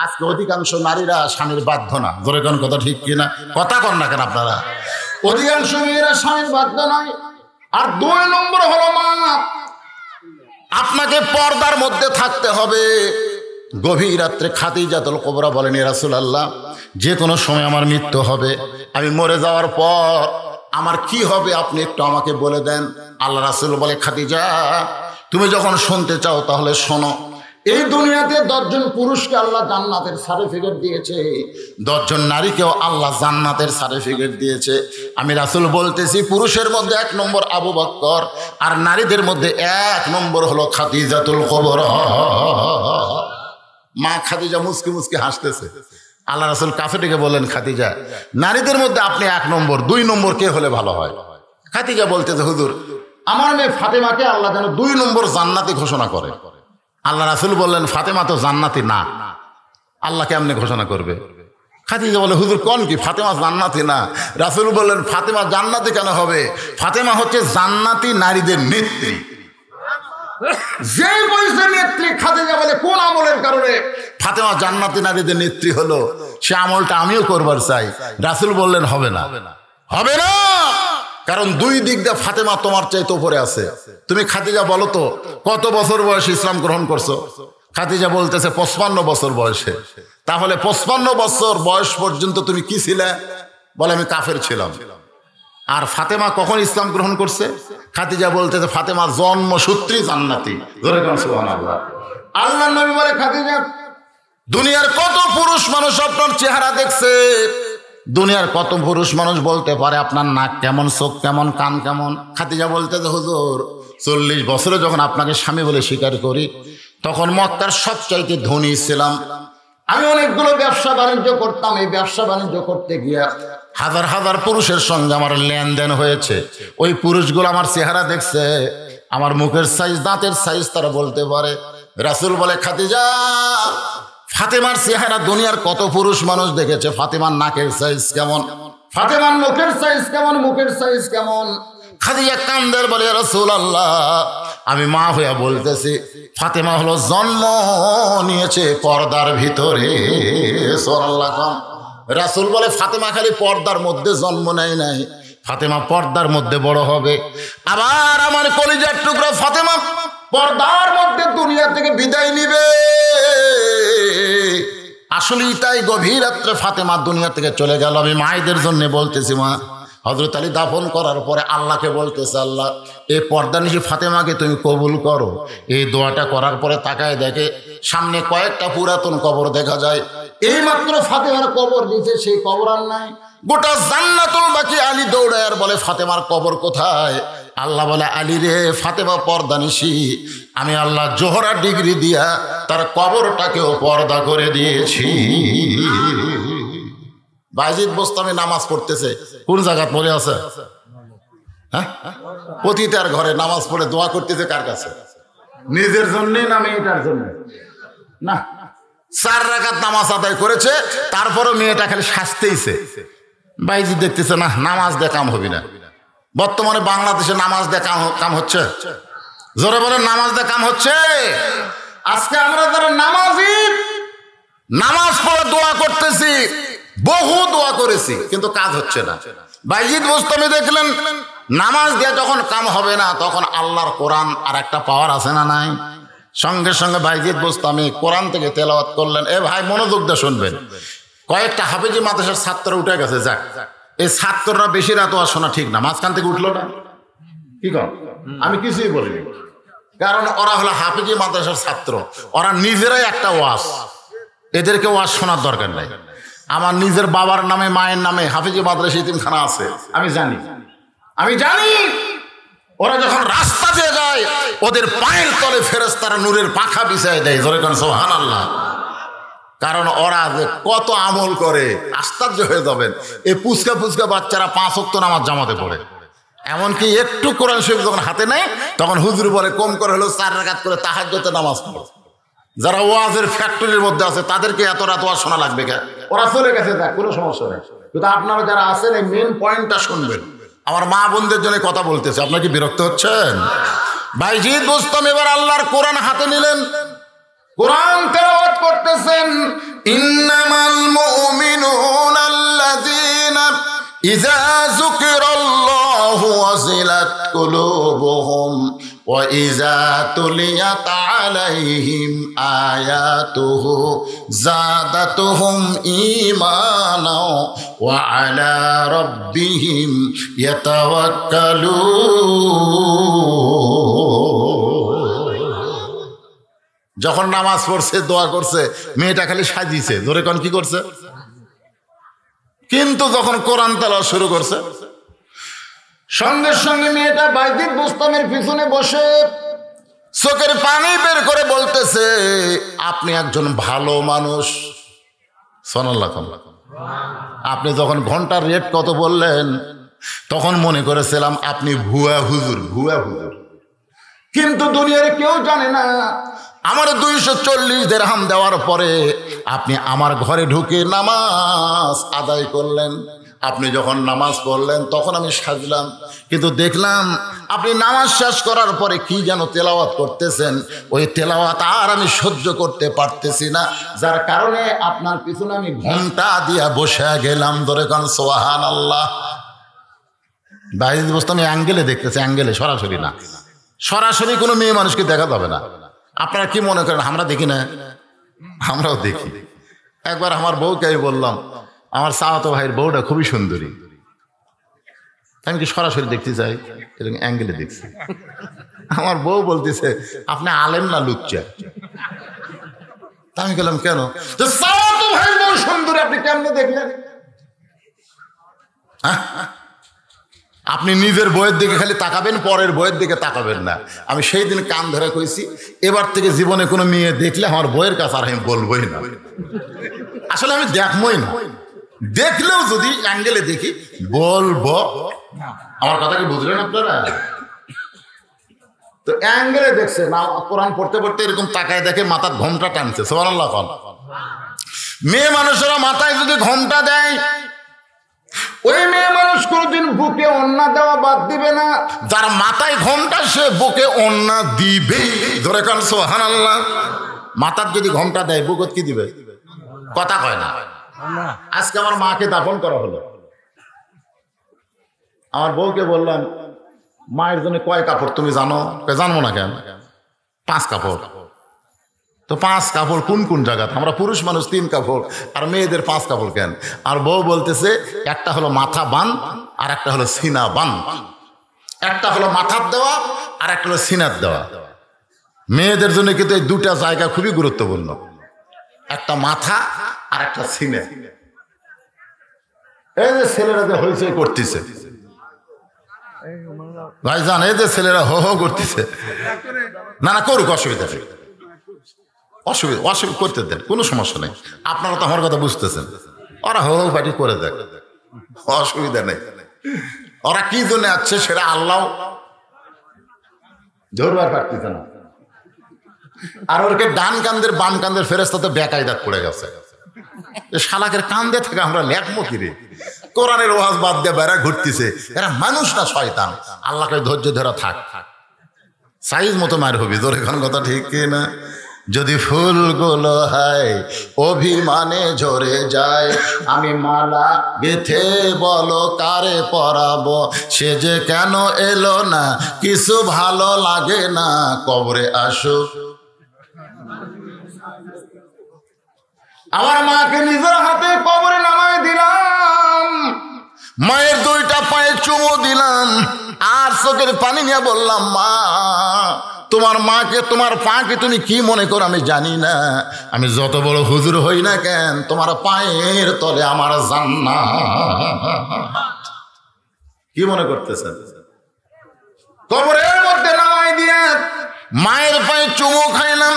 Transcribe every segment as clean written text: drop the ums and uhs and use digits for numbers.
আজকে অধিকাংশ নারীরা স্বামীর বাধ্য না, ধরে কোন কথা ঠিক কিনা, কথা কন না কেন আপনারা? অধিকাংশ মেয়েরা স্বামীর বাধ্য নয়। আর 2 নম্বর হলো মা, আপনাকে পর্দার মধ্যে থাকতে হবে। গভীর রাত্রে খাদিজাতুল কুবরা বলেন, ইয়া রাসূলুল্লাহ, যে কোনো সময় আমার মৃত্যু হবে, আমি মরে যাওয়ার পর আমার কি হবে আপনি একটু আমাকে বলে দেন। আল্লাহ রাসূল বলে, খাদিজা তুমি যখন শুনতে চাও তাহলে শোনো। এই দুনিয়াতে 10 জন পুরুষকে আল্লাহ জান্নাতের সার্টিফিকেট দিয়েছে, 10 জন নারীকেও আল্লাহ জান্নাতের সার্টিফিকেট দিয়েছে। আমি রাসূল বলতেছি, পুরুষের মধ্যে 1 নম্বর আবু বকর, আর নারীদের মধ্যে 1 নম্বর হলো খাদিজাতুল কুবরা। মা খাদিজা মুস্কি মুস্কি হাসতেছে। আল্লাহ রাসূল কাফেরকে বললেন, খাদিজা নারীদের মধ্যে আপনি 1 নম্বর, 2 নম্বর কে হলে ভালো হয়? খাদিজা বলতেছে, হুজুর আমার মেয়ে ফাতেমাকে আল্লাহ যেন 2 নম্বর জান্নাতি ঘোষণা করে। আল্লাহ রাসূল বললেন, ফাতেমা তো জান্নাতি না, আল্লাহ কেমনে ঘোষণা করবে? খাদিজা বলে, হুজুর কোন কি, ফাতেমা জান্নাতি না। রাসূল বললেন, ফাতেমা জান্নাতি কেন হবে? ফাতেমা হচ্ছে জান্নাতি নারীদের নেত্রী। যে বয়সে নেত্রী, খাদিজা বলে কোন আমলের কারণে ফাতেমা জান্নাতি নারীদের নেত্রী হলো, সে আমলটা আমিও করবার চাই। রাসূল বললেন, হবে না, হবে না, কারণ 2 দিক দিয়ে ফাতেমা তোমার চাইতে উপরে আছে। তুমি খাদিজা বলো তো কত বছর বয়সে ইসলাম গ্রহণ করছো? খাদিজা বলতেছে 55 বছর বয়সে। তাহলে 55 বছর বয়স পর্যন্ত তুমি কি ছিলে? বলে, আমি কাফের ছিলাম। আর ফাতেমা কখন ইসলাম গ্রহণ করছে? খাদিজা বলতেছে, ফাতেমা জন্মসূত্রে জান্নাতি। ধরে কোন সুবহানাল্লাহ। আল্লাহর নবী বলে, খাদিজা দুনিয়ার কত পুরুষ মানুষ আপনার চেহারা দেখছে, দুনিয়ার কত পুরুষ মানুষ বলতে পারে আপনার নাক কেমন, চোখ কেমন, কান কেমন। খাদিজা বলতেছে, হুজুর 40 বছরে যখন আপনাকে স্বামী বলে স্বীকার করি, তখন মক্কার সবচাইতে ধনী ছিলাম। আমি অনেকগুলো ব্যবসা বাণিজ্য করতাম। এই ব্যবসা বাণিজ্য করতে গিয়া হাজার হাজার পুরুষের সঙ্গে আমার লেনদেন হয়েছে। ওই পুরুষগুলো আমার চেহারা দেখছে, আমার মুখের সাইজ, দাঁতের সাইজ তারা বলতে পারে। রাসূল বলে, খাদিজা ফাতেমার চেহারা দুনিয়ার কত পুরুষ মানুষ দেখেছে, ফাতেমার নাকের সাইজ কেমন, ফাতেমার মুখের সাইজ কেমন, মুখের সাইজ কেমন। খাদিজা কান্দের বলে, রাসূলুল্লাহ আমি মা হইয়া বলতেছি, ফাতেমা হলো জন্ম নিয়েছে পর্দার ভিতরে। সুবহানাল্লাহ। রাসূল বলে, ফাতেমা খালি পর্দার মধ্যে জন্ম নেয় নাই, ফাতেমা পর্দার মধ্যে বড় হবে। আবার আমার কলিজার টুকরা ফাতেমা পর্দার মধ্যে দুনিয়া থেকে বিদায় নিবে। আসলেই তাই, গভীর রাত্রে ফাতেমা দুনিয়া থেকে চলে গেল। আমি মায়েদের জন্য বলতেছি, মা হযরত আলী দাফন করার পরে আল্লাহকে বলতেছে, আল্লাহ এই পর্দানিশী ফাতেমাকে তুমি কবুল করো। এই দোয়াটা করার পরে তাকায় দেখে সামনে কয়েকটা পুরাতন কবর দেখা যায়। এই মাত্র ফাতেমার কবর দিয়েছে, সেই কবর আর নাই। গোটা জান্নাতুল বাকি আলী দৌড়ায় আর বলে, ফাতেমার কবর কোথায়? আল্লাহ বলে, আলী রে, ফাতেমা পর্দানিশী, আমি আল্লাহ জোহরা ডিগ্রি দিয়া তার কবরটাকেও পর্দা করে দিয়েছি। বায়জিদ বোস্তামি নামাজ পড়তেছে, কোন জায়গা পড়ে আছে? হ্যাঁ, পতিতার ঘরে নামাজ পড়ে দোয়া করতেছে কার কাছে? নিজের জন্য না মেয়েটার জন্য? না, 4 রাকাত নামাজ আদায় করেছে, তারপরও মেয়েটা খালি শাস্তেইছে। বাইজি দেখতেছে না, নামাজ দিয়ে কাম হবে না। বর্তমানে বাংলাদেশে নামাজ দিয়ে কাম হচ্ছে, জোরে বলে নামাজ দিয়ে কাম হচ্ছে। আজকে আমরা যারা নামাজি, নামাজ পড়ে দোয়া করতেছি, বহু দোয়া করেছি, কিন্তু কাজ হচ্ছে না। বাইজিদ বোস্তামি দেখলেন, নামাজ দিয়ে যখন কাম হবে না, তখন আল্লাহর কোরআন আর একটা পাওয়ার আছে না নাই? সঙ্গে সঙ্গে বাইজিদ বোস্তামি কোরআন থেকে তেলাওয়াত করলেন। এ ভাই মনোযোগ দিয়ে শুনবেন, কয়েকটা হাফেজি মাদ্রাসার ছাত্র উঠে গেছে। যাক, এই ছাত্ররা বেশি রাত ওয়াজ শোনা ঠিক না, মাঝখান থেকে উঠলো না, কি কর? আমি কিছুই বলিনি, কারণ ওরা হলো হাফেজি মাদ্রাসার ছাত্র, ওরা নিজেরাই একটা ওয়াজ, এদেরকে ওয়াজ শোনার দরকার নাই। আমার নিজের বাবার নামে, মায়ের নামে হাফেজি মাদ্রাসা ইতিমখানা আছে, আমি জানি। ওরা যখন রাস্তা দিয়ে যায়, ওদের পায়ের তলে ফেরেশতারা নূরের পাখা বিছায় দেয়। জোরে কোন সুবহানাল্লাহ। কারণ ওরা যে কত আমল করে, আশ্চর্য হয়ে যাবেন। এই পুচকা পুচকা বাচ্চারা 5 ওয়াক্ত নামাজ জামাতে পড়ে, এমনকি একটু কোরআন শরীফ যখন হাতে নেয়, তখন হুজুর বলে কম করে হলো 4 রাকাত করে তাহাজ্জুদে নামাজ পড়ে। যারা ওয়াজের ফ্যাক্টরির মধ্যে আছে, তাদেরকে এত রাত ওয়াজ শোনা লাগবে কেন? ওরা চলে গেছে, দেখ, কোনো সমস্যা নেই। কিন্তু আপনারা যারা আছেন, এই মেন পয়েন্টটা শুনবেন। আমার মা বোনদের জন্য কথা বলতেছে, আপনারা কি বিরক্ত হচ্ছেন? বাইজিদ বোস্তামি এবার আল্লাহর কোরআন হাতে নিলেন, কোরআন তেলাওয়াত করতেছেন, ইন্নামাল মুমিনুনা আল্লাযীনা ইযা যুকিরাল্লাহু ওয়াজিলাত কুলুবুহুম ওয়া ইযা তুলিয়াত আলাইহিম আয়াতুহু যাদাতুহুম ঈমানা ওয়া আলা রাব্বিহিম ইয়াতাওয়াক্কালুন। যখন নামাজ পড়ছে, দোয়া করছে, মেয়েটা খালি সাজিয়েছে, জোরে কোন কি করছে? কিন্তু যখন কোরআন তেলাওয়াত শুরু করছে, সঙ্গে সঙ্গে মেয়েটা বাইজিদ বোস্তামের পিছনে বসে চোখের পানি বের করে বলতেছে, আপনি একজন ভালো মানুষ। সুবহানাল্লাহ। আপনি যখন ঘন্টার রেট কত বললেন, তখন মনে করেছিলাম আপনি ভুয়া হুজুর, ভুয়া হুজুর। কিন্তু দুনিয়ার কেউ জানে না, আমার 240 দিরহাম দেওয়ার পরে আপনি আমার ঘরে ঢুকে নামাজ আদায় করলেন। আপনি যখন নামাজ পড়লেন তখন আমি সাজলাম, কিন্তু দেখলাম আপনি নামাজ শেষ করার পরে কি যেন তেলাওয়াত করতেছেন। ওই তেলাওয়াত আর আমি সহ্য করতে পারতেছি না, যার কারণে আপনার পিছনে আমি ঘন্টা দিয়া বসে গেলাম। ধরে কারণ সুবহানাল্লাহ। বাইরে বসতে আমি অ্যাঙ্গেলে দেখতেছি, অ্যাঙ্গেলে, সরাসরি না। সরাসরি কোনো মেয়ে মানুষকে দেখা যাবে না। আপনারা কি মনে করেন আমরা দেখি না? আমরাও দেখি। একবার আমার বউকে আমি বললাম, আমার চাওয়াতো ভাইয়ের বউটা খুবই সুন্দরী, আমি কি সরাসরি দেখতে চাই, এরকম অ্যাঙ্গেলে দেখছি। আমার বউ বলতেছে, আপনি আলেম না লুচ্চা? আমি গেলাম, কেন? চাওয়াতো ভাইয়ের বউ সুন্দরী, আপনি কেমনে দেখলেন? আপনি নিজের বইয়ের দিকে খালি তাকাবেন, পরের বইয়ের দিকে তাকাবেন না। আমি সেই দিন কান ধরে কইছি, এবার থেকে জীবনে কোনো মেয়ে দেখলে আমার বইয়ের কাছে আর আমি বলবোই না। আসলে আমি দেখবই না, দেখলেও যদি অ্যাঙ্গেলে দেখি বলবো। আমার কথা কি বুঝলেন আপনারা? তো অ্যাঙ্গেলে দেখছে না, কোরআন পড়তে পড়তে এরকম তাকায় দেখে মাথার ঘোমটা টানছে। সুবহানাল্লাহ। মেয়ে মানুষেরা মাথায় যদি ঘোমটা দেয়, ওই মেয়ে মানুষ কোনদিন বুকে ওন্না দেওয়া বাদ দিবে না। যার মাথায় ঘোমটা সে বুকে ওন্না দিবে। ধরে কান সুবহানাল্লাহ। মাথার যদি ঘোমটা দেয়, বুকত কি দিবে? কথা কয় না। আজকে আমার মাকে দাফন করা হলো, আমার বউকে বললাম, মায়ের জন্য কয় কাপড় তুমি জানো? জানবো না। কেন? 5 কাপড়। তো 5 কাপড় কোন কোন জায়গা? আমরা পুরুষ মানুষ 3 কাপড়, আর মেয়েদের 5 কাপড় কেন? আর বউ বলতেছে, একটা হলো মাথা বান, আর একটা হলো সিনা বান। একটা হলো মাথার দেওয়া, আর একটা হলো সিনার দেওয়া। মেয়েদের জন্য কিন্তু এই 2টা জায়গা খুবই গুরুত্বপূর্ণ, একটা মাথা আর একটা সিনে। এই যে ছেলেরা যে হইচই করতেছে, ভাইজান, এই যে ছেলেরা হো হো করতেছে, না না করুক, অসুবিধা নেই, অসুবিধা করতে দেন, কোনো সমস্যা নেই। আপনারা তো আমার কথা বুঝতেছেন, ওরা হো হো পাটি করে দেখ, অসুবিধা নেই। ওরা কি জন্য আছে সেটা আল্লাহ ধরবার পারতেছে না। আর ওরকে ডান কান্দের বাম কান্দের ফেরেশতা বেকায়দাত পড়ে গেছে। শালাকের কান্দে থেকে আমরা লেখবো কিরে? কোরআনের ওয়াজ বাদ দিয়ে বেড়া ঘুরতেছে, এরা মানুষ না শয়তান। আল্লাহকে ধৈর্য ধরা থাক, সাইজ মতো মার হবি। তোর এখন কথা ঠিক না? যদি ফুলগুলো হয় অভিমানে ঝরে যায়, আমি মালা গেথে বলো কারে পরাবো, সে যে কেন এলো না, কিছু ভালো লাগে না, কবরে আসুক। আমার মাকে নিজের হাতে কবরে নামায় দিলাম, মায়ের 2টা পায়ে চুমু দিলাম, আর চোখের পানি নিয়ে বললাম, মা, তোমার মাকে, তোমার পাকে তুমি কি মনে করো আমি জানি না। আমি যত বড় হুজুর হই না কেন, তোমার পায়ের তলে আমার জান্নাত। কি মনে করতেছেন? কবরের মধ্যে নামাই দিয়ে মায়ের পায়ে চুমু খাইলাম।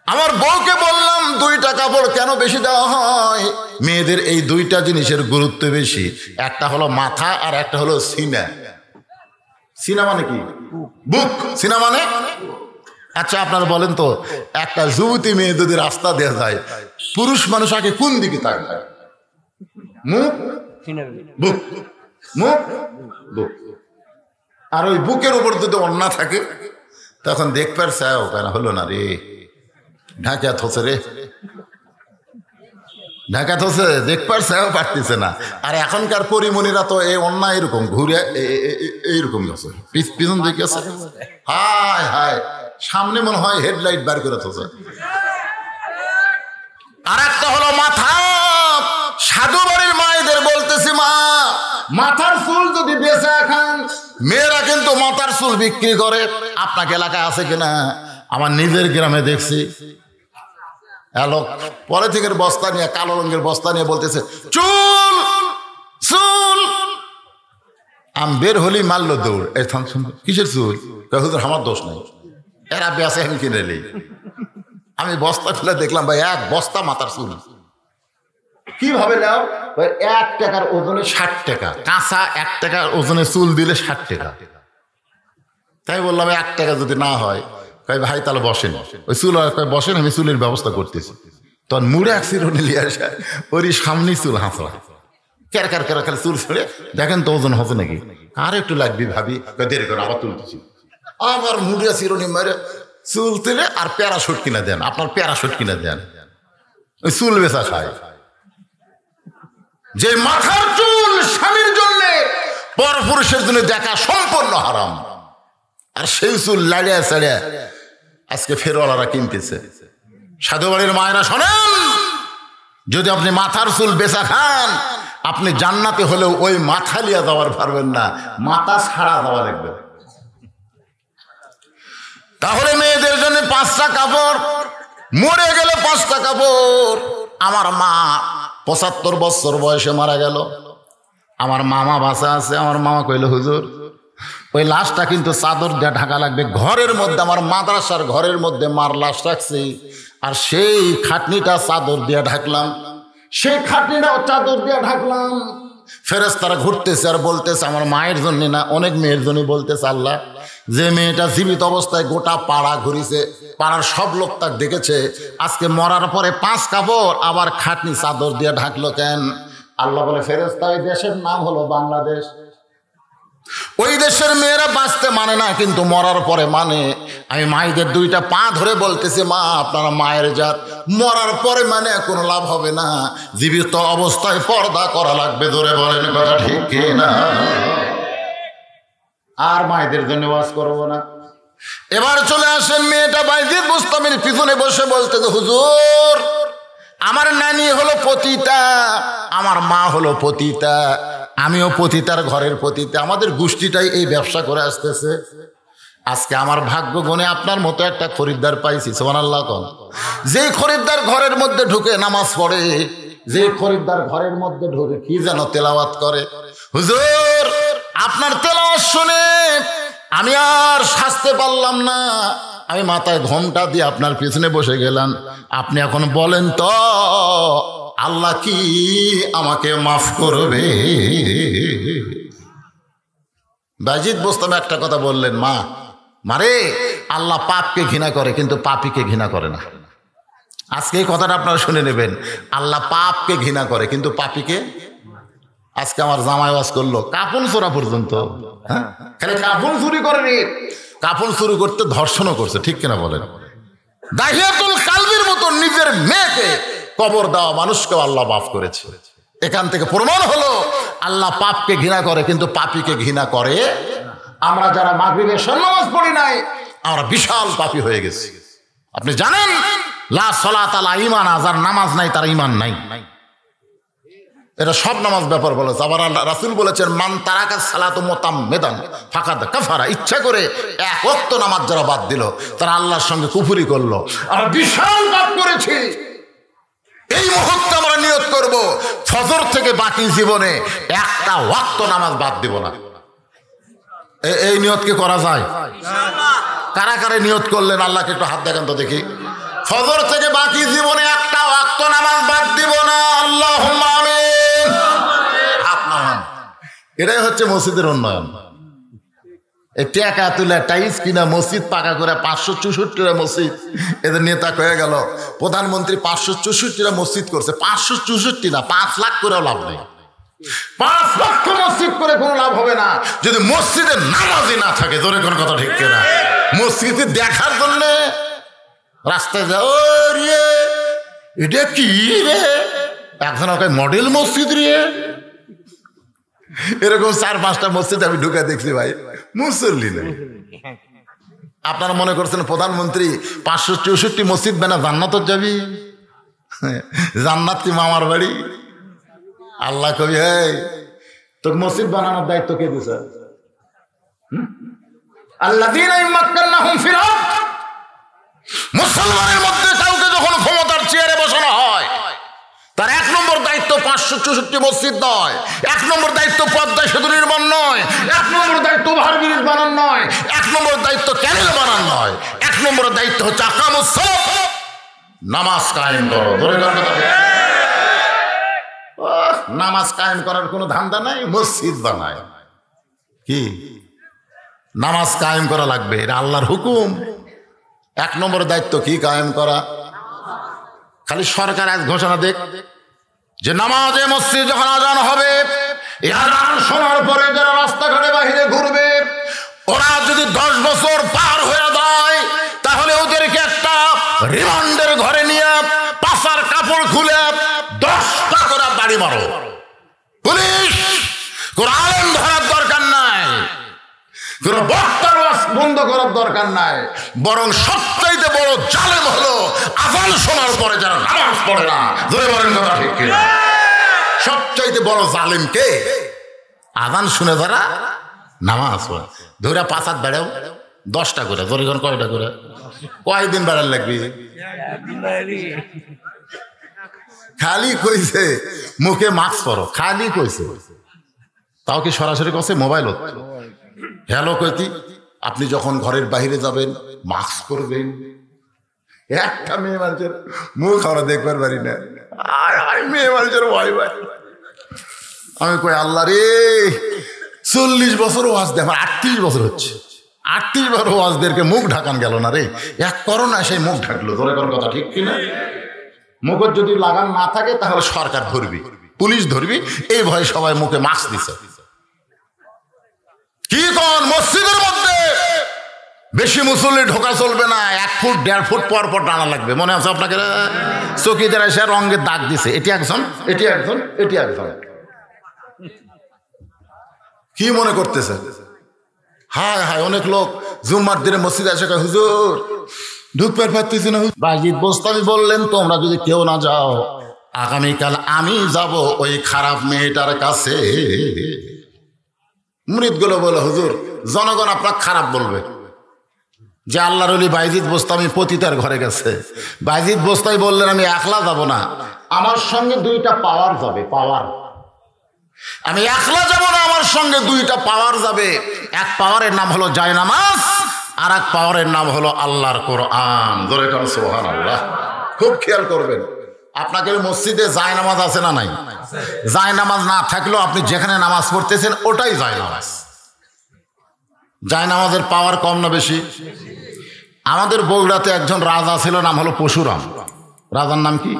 আমার বউকে বললাম, 2টা কাপড় কেন বেশি দেওয়া হয়? মেয়েদের এই 2টা জিনিসের গুরুত্ব বেশি, একটা হলো মাথা আর একটা হলো সিনা। সিনা মানে কি? বুক। সিনা মানে? আচ্ছা আপনারা বলেন তো, একটা যুবতী মেয়ে যদি রাস্তা দেওয়া যায়, পুরুষ মানুষ আগে কোন দিকে তাকায়? মুখ, বুক, মুখ, বুক। আর ওই বুকের উপর যদি ওড়না থাকে, তখন দেখবার চাও কেন হলো না রে, ঢাকা থসে রে, ঢাকা থসে দেখ পারছেও পারতেছে না। আর এখনকার পরিমণিরা তো এই অন্যায় এরকম ঘুরে এইরকম গেছে, পিছন দিকে গেছে, হায় হায়, সামনে মনে হয় হেডলাইট বার করে থসে। আর একটা হলো মাথা। সাধু বাড়ির মায়েদের বলতেছি, মা মাথার চুল যদি বেচা খান, মেয়েরা কিন্তু মাথার চুল বিক্রি করে। আপনাকে এলাকায় আছে কিনা? আমার নিজের গ্রামে দেখছি, লোক পলিথিনের বস্তা নিয়ে, কালো রঙের বস্তা নিয়ে বলতেছে চুল চুল। আমি বের হলি মারলো দৌড়, এই থাম শুনবো কিসের চুল? হুজুর আমার দোষ নাই, এরা বেঁচে আমি কিনে নিই। আমি বস্তা খুলে দেখলাম ভাই এক বস্তা মাথার চুল। কিভাবে নাও? 1 টাকার ওজনে 60 টাকা, কাঁচা 1 টাকার ওজনে চুল দিলে 60 টাকা। তাই বললাম 1 টাকা যদি না হয়, ভাই তাহলে বসেন, ওই চুল বসেন, আমি চুলের ব্যবস্থা করতেছি। তখন মুড়ে এক চিরুনি নিয়ে আসে, ওর সামনে চুল হাঁচড়া, কেরকার কেরকার চুল ছেড়ে দেখেন তো ওজন হচ্ছে নাকি, আর একটু লাগবি ভাবি, দেরি করে আবার তুলতেছি। আবার মুড়ে চিরুনি মেরে চুল তুলে আর প্যারাশুট কিনে দেন, আপনার প্যারাশুট কিনে দেন, ওই চুল বেচা খায়। যে মাথার চুল স্বামীর জন্য, পরপুরুষের জন্য দেখা সম্পূর্ণ হারাম, আর সেই চুল লাড়িয়া চাড়িয়া আজকে ফেরওয়ালারা কিনতেছে। সাধু বাড়ির মায়েরা শোনেন, যদি আপনি মাথার চুল বেচা খান, আপনি জান্নাতে হলেও ওই মাথা লিয়া যাওয়ার পারবেন না, মাথা ছাড়া যাওয়া লাগবে। তাহলে মেয়েদের জন্য 5টা কাপড়, মরে গেলে 5টা কাপড়। আমার মা 75 বছর বয়সে মারা গেল, আমার মামা বাঁচা আছে। আমার মামা কইল হুজুর ওই লাশটা কিন্তু চাদর দিয়ে ঢাকা লাগবে। ঘরের মধ্যে, আমার মাদ্রাসার ঘরের মধ্যে মার লাশ রাখছি, আর সেই খাটনিটা চাদর দিয়ে ঢাকলাম, সেই খাটনিটা চাদর দিয়ে ঢাকলাম। ফেরেশতারা ঘুরতেছে আর বলতেছে আমার মায়ের জন্য না, অনেক মেয়ের জন্য বলতেছে আল্লাহ, যে মেয়েটা জীবিত অবস্থায় গোটা পাড়া ঘুরিছে, পাড়ার সব লোক তাকে দেখেছে, আজকে মরার পরে 5 কাপড় আবার খাটনি চাদর দিয়ে ঢাকলো কেন? আল্লাহ বলে ফেরেশতা, ওই দেশের নাম হলো বাংলাদেশ। ওই দেশের মেয়েরা বাঁচতে মানে না, কিন্তু মরার পরে মানে। আমি মায়েদের 2টা পা ধরে বলতেছি, মা আপনারা মায়ের জাত, মরার পরে মানে কোনো লাভ হবে না, জীবিত অবস্থায় পর্দা করা লাগবে। ধরে বলেন কথা ঠিক কি না? আর মায়েদের জন্য ওয়াজ করবো না। এবার চলে আসেন, মেয়েটা বাইজিদ বুস্তামির পিছনে বসে বলতে, হুজুর আমার নানি হলো পতিতা, আমার মা হলো পতিতা, আমিও পতিতার ঘরের পতিতা, আমাদের গোষ্ঠীটাই এই ব্যবসা করে আসতেছে। আজকে আমার ভাগ্য গুণে আপনার মতো একটা খরিদ্দার পাইছি, সুবহানাল্লাহ কোন। যেই খরিদ্দার ঘরের মধ্যে ঢুকে নামাজ পড়ে, যে খরিদ্দার ঘরের মধ্যে ঢুকে কি যেন তেলাওয়াত করে। হুজুর আপনার তেলাওয়াত শুনে আমি আর সাজতে পারলাম না, আমি মাথায় ঘোমটা দিয়ে আপনার পিছনে বসে গেলাম। আপনি এখন বলেন তো আল্লাহ কি আমাকে মাফ করবে? বাইজিদ বোস্তামি একটা কথা বললেন, মা মারে আল্লাহ পাপকে ঘৃণা করে কিন্তু পাপীকে ঘৃণা করে না। আজকে এই কথাটা আপনারা শুনে নেবেন, আল্লাহ পাপকে ঘৃণা করে কিন্তু পাপীকে। আজকে আমার জামাই ওয়াজ করলো কাপড় চোরা পর্যন্ত, হ্যাঁ খালি কাপড় চুরি করেনি, কাপড় চুরি করতে ধর্ষণও করছে, ঠিক কিনা বলেন? দাহিয়াতুল কালবির মতো নিজের মেয়েকে কবর দেওয়া মানুষকেও আল্লাহ মাফ করেছে। এখান থেকে প্রমাণ হলো আল্লাহ পাপকে ঘৃণা করে কিন্তু পাপীকে ঘৃণা করে। আমরা যারা মাগরিবের নামাজ পড়ি নাই, আমরা বিশাল পাপী হয়ে গেছি। আপনি জানেন লা সালাত আলা ঈমান, যার নামাজ নাই তার ঈমান নাই। এটা সব নামাজ ব্যাপার বলেছে। আবার রাসূল বলেছেন মান তারাকা সালাতু মুতাম্মিদান ফাকাদ কাফারা, ইচ্ছা করে 1 ওয়াক্ত নামাজ যারা বাদ দিল তারা আল্লাহর সঙ্গে কুফরি করলো। আমরা বিশাল পাপ করেছি। এই মুহূর্তে আমরা নিয়ত করব ফজর থেকে বাকি জীবনে 1টা ওয়াক্ত নামাজ বাদ দিব না। এই নিয়ত কি করা যায়? কারা কারা নিয়ত করলেন আল্লাহকে একটু হাত দেখান তো দেখি। ফজর থেকে বাকি জীবনে 1টা ওয়াক্ত নামাজ বাদ দিব না, আল্লাহুম্মা আমিন। আপনার এটাই হচ্ছে মসজিদের উন্নয়ন। এই টাকা তুলে টাইলস কিনা মসজিদ পাকা করে 564টা মসজিদ, এদের নেতা হয়ে গেল প্রধানমন্ত্রী। 564টা মসজিদ করছে, 564 না 5 লাখ করেও লাভ নেই। 5 লক্ষ মসজিদ করে কোনো লাভ হবে না যদি মসজিদে নামাজই না থাকে। জোরে কোন কথা ঠিক কিনা? মসজিদে দেখার জন্য রাস্তায় যাও রে, এটা কি রে, একজন ওকে মডেল মসজিদ রে। এরকম 4-5টা মসজিদ আমি ঢুকে দেখছি ভাই, মুসল্লি নেই। আপনারা মনে করছেন প্রধানমন্ত্রী 564 মসজিদ বানা জান্নাত যাবি? জান্নাত কি মামার বাড়ি? আল্লাহ কবি, এই তোকে মসজিদ বানানোর দায়িত্ব কে দিছে? আল্লাযীনা ইম্মাক্কানাহুম ফিল আরদ, মুসলমানের মধ্যে কাউকে যখন ক্ষমতার চেয়ারে বসানো হয়, তার 1 নম্বর দায়িত্ব 564 মসজিদ নয়, 1 নম্বর দায়িত্ব পদ্মা সেতু নির্মাণ নয়, 1 নম্বর দায়িত্ব ওভার ব্রিজ বানান নয়, 1 নম্বর দায়িত্ব ক্যানেল বানান নয়, 1 নম্বর দায়িত্ব হচ্ছে আকামুস সালাত, নামাজ কায়েম করো। ধরে নামাজ কায়েম করার কোনো ধান্দা নাই, মসজিদ বানায় কি? নামাজ কায়েম করা লাগবে, এটা আল্লাহর হুকুম। 1 নম্বর দায়িত্ব কি? কায়েম করা। খালি সরকার আজ ঘোষণা দেখ যে নামাজে মসজিদ যখন আজান হবে, এই আজান শোনার পরে যারা রাস্তাঘাটে বাহিরে ঘুরবে, ওরা যদি 10 বছর পার হয়ে যায়, তাহলে ওদেরকে একটা রিমান্ডের ঘরে নিয়ে পাছার কাপড় খুলে 10টা করে বাড়ি মারো। পুলিশ কোন আলেম ধরার দরকার নাই, কোন বক্তার বন্ধ করার দরকার নাই, বরং সবচাইতে বড় জালেম হলো আজান শোনার পরে যারা নামাজ পড়ে না। ধরে বলেন কথা ঠিক কিনা? সবচাইতে বড় জালেম কে? আজান শুনে যারা নামাজ পড়ে। ধরে 5 হাত বেড়াও, 10টা করে। ধরে কয়টা করে? কয়দিন বেড়ার লাগবে? খালি কইছে মুখে মাস্ক পরো, খালি কইছে। তাও কি সরাসরি কইছে? মোবাইল হ্যালো কইতি, আপনি যখন ঘরের বাইরে যাবেন মাস্ক পরবেন। একটা মেয়ে মানুষের মুখ আমরা দেখবার পারি না, মেয়ে মানুষের ভয় ভাই। আমি কই আল্লাহ রে, 40 বছর ওয়াজ দেখ, আমার 38 বছর হচ্ছে, 38 বার ওয়াজদেরকে মুখ ঢাকান গেল না রে। এক করোনা সেই মুখ ঢাকলো। ধরে কোন কথা ঠিক কিনা? মুখের যদি লাগান না থাকে তাহলে সরকার ধরবি, পুলিশ ধরবি, এই ভয়ে সবাই মুখে মাস্ক দিছে। কি কোন মসজিদের মধ্যে বেশি মুসল্লি ঢোকা চলবে না, 1 ফুট 1.5 ফুট পর পর টানা লাগবে। মনে আছে আপনাকে? চকিদার এসে রঙের দাগ দিছে, এটি একজন, এটি একজন, এটি একজন। কি মনে করতেছে? হায় হায়, অনেক লোক জুম্মার দিনে মসজিদে এসে কয় হুজুর ঢুকতে পারতেছি না। বাজিদ বোস্তামি বললেন তোমরা যদি কেউ না যাও, আগামীকাল আমি যাব ওই খারাপ মেয়েটার কাছে। মুরিদগুলো বলে হুজুর জনগণ আপনার খারাপ বলবে যে আল্লাহর ওলি বাইজিদ বোস্তামি পতিতার ঘরে গেছে। বাইজিদ বোস্তামি বললেন আমি একলা যাব না, আমার সঙ্গে 2টা পাওয়ার যাবে। পাওয়ার, আমি একলা যাব না, আমার সঙ্গে 2টা পাওয়ার যাবে। এক পাওয়ারের নাম হলো জায়নামাজ, আর এক পাওয়ারের নাম হলো আল্লাহর কোরআন। ধরে কারণ সুবহানাল্লাহ। খুব খেয়াল করবেন, আপনাকে মসজিদে জায়নামাজ আছে না নাই? জায়নামাজ না থাকলেও আপনি যেখানে নামাজ পড়তেছেন ওটাই জায়নামাজ। জায়নামাজের পাওয়ার কম না বেশি? আমাদের বগুড়াতে একজন রাজা ছিল, নাম হলো পশুরাম। রাজার নাম কি?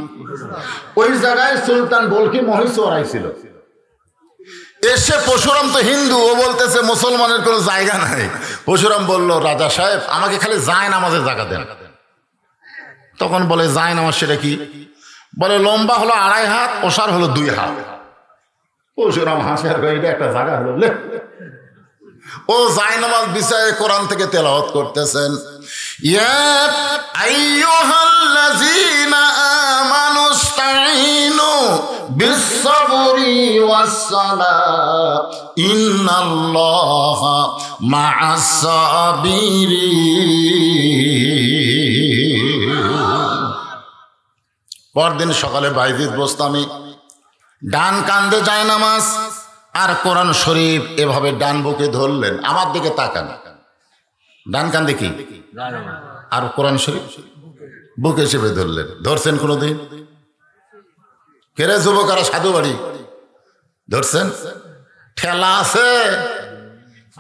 ওই জায়গায় সুলতান বলকি মহিষ চড়াইছিল। এসে পশুরাম তো হিন্দু, ও বলতেছে মুসলমানের কোনো জায়গা নাই। পশুরাম বলল রাজা সাহেব আমাকে খালি জায়নামাজের জায়গা দেন। তখন বলে জায়নামাজ সেটা কি? বলে লম্বা হলো 2.5 হাত, ওসার হলো 2 হাত। পশুরাম হাসে আর এটা একটা জায়গা হলো। ও জায়নামাজ বিছায়ে কোরআন থেকে তেলাওয়াত করতেছেন, ইয়া আইয়ুহাল্লাযীনা আমানুস্তাঈনু বিস-সাবরি ওয়াস-সালাত ইন্নাল্লাহা মা'আস-সাবিরিন। পরদিন সকালে বাইজিদ বোস্তামি ডান কান্দে জায়নামাজ আর কোরআন শরীফ এভাবে ডান বুকে ধরলেন। আমার দিকে তাকান, ডান কান্দে কি আর কোরআন শরীফ বুকে চেপে ধরলেন। ধরছেন কোনোদিন? কেরে যুবকারা সাধু বাড়ি ধরছেন? ঠেলা আছে,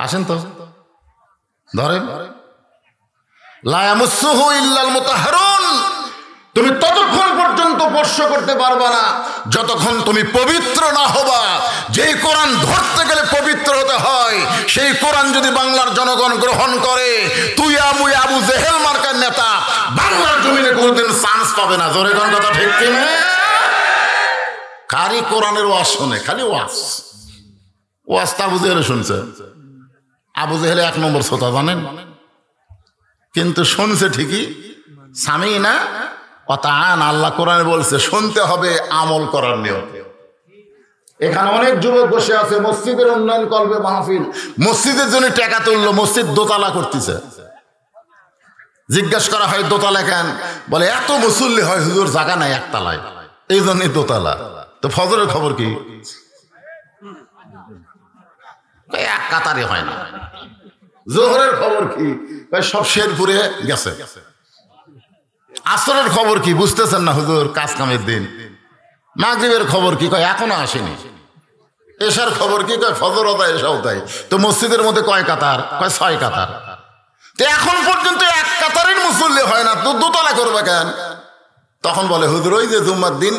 আসেন তো ধরেন। লা ইয়ামাসসুহু ইল্লাল মুতাহহারুন। তুমি ততক্ষণ পর্যন্ত স্পর্শ করতে পারবা না যতক্ষণ তুমি পবিত্র না হবা। যেই কোরআন ধরতে গেলে পবিত্র হতে হয়, সেই কোরআন যদি বাংলার জনগণ গ্রহণ করে, তুই মুই আবু জেহেল মার্কার নেতা বাংলার জমিনে কোনদিন চান্স পাবে না। জোরে কোন কথা ঠিক কিনা? কারি কোরআনের ওয়াজ শোনে, খালি ওয়াজ তা আবু জেহেল শুনছে। আবু জেহেল 1 নম্বর শ্রোতা জানেন, কিন্তু শুনছে ঠিকই। স্বামী না অতান, আল্লাহ কোরআনে বলছে শুনতে হবে আমল করার নিয়তে। এখানে অনেক যুবক বসে আছে, মসজিদের উন্নয়ন করবে মাহফিল, মসজিদের জন্য টাকা তুললো, মসজিদ দোতলা করতেছে। জিজ্ঞাসা করা হয় দোতলা কেন? বলে এত মুসল্লি হয় হুজুর, জায়গা নাই একতলায়, এই জন্যই দোতলা। তো ফজরের খবর কি? এক কাতারে হয় না। জোহরের খবর কি? সব শেরপুরে গেছে। আসরের খবর কি? বুঝতেছেন না হুজুর, কাজ কামের দিন। মাগরিবের খবর কি? কয় এখনো আসেনি। এশার খবর কি? কয় ফজর আদায় এশাও তাই। তো মসজিদের মধ্যে কয় কাতার? কয় 6 কাতার। তো এখন পর্যন্ত এক কাতারের মুসল্লি হয় না, তো দোতলা করবে কেন? তখন বলে হুজুর ওই যে জুম্মার দিন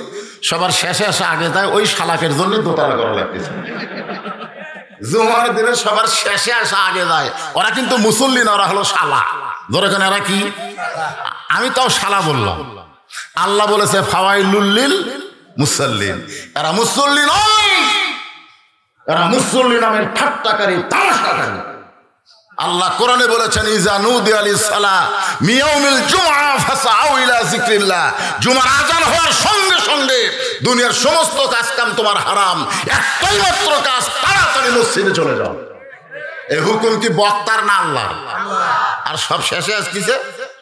সবার শেষে আসে আগে যায়, ওই শালাকের জন্য দোতলা করা লাগতেছে। জুমার দিনে সবার শেষে আসা আগে যায়, ওরা কিন্তু মুসল্লি না, ওরা হলো শালা। ধরে কেন এরা কি? আমি তাও শালা বললাম। আল্লাহ বলেছে ফাওয়াইলুল লিল মুসাল্লিন, এরা মুসল্লি নয়, এরা মুসল্লি নামের ঠাট্টাকারী, তামাশাকারী। আল্লাহ কোরআনে বলেছেন ইজা নুদিয়া লিস-সালাহ মিয়াউমিল জুমআ ফাসআউ ইলা যিকরিল্লাহ, জুমার আযান হওয়ার সঙ্গে সঙ্গে দুনিয়ার সমস্ত কাজ কাম তোমার হারাম, একটাই মাত্র কাজ, তাড়াতাড়ি মসজিদে চলে যাও। এই হুকুম কি বক্তার না আল্লাহ? আর সব শেষে আসছে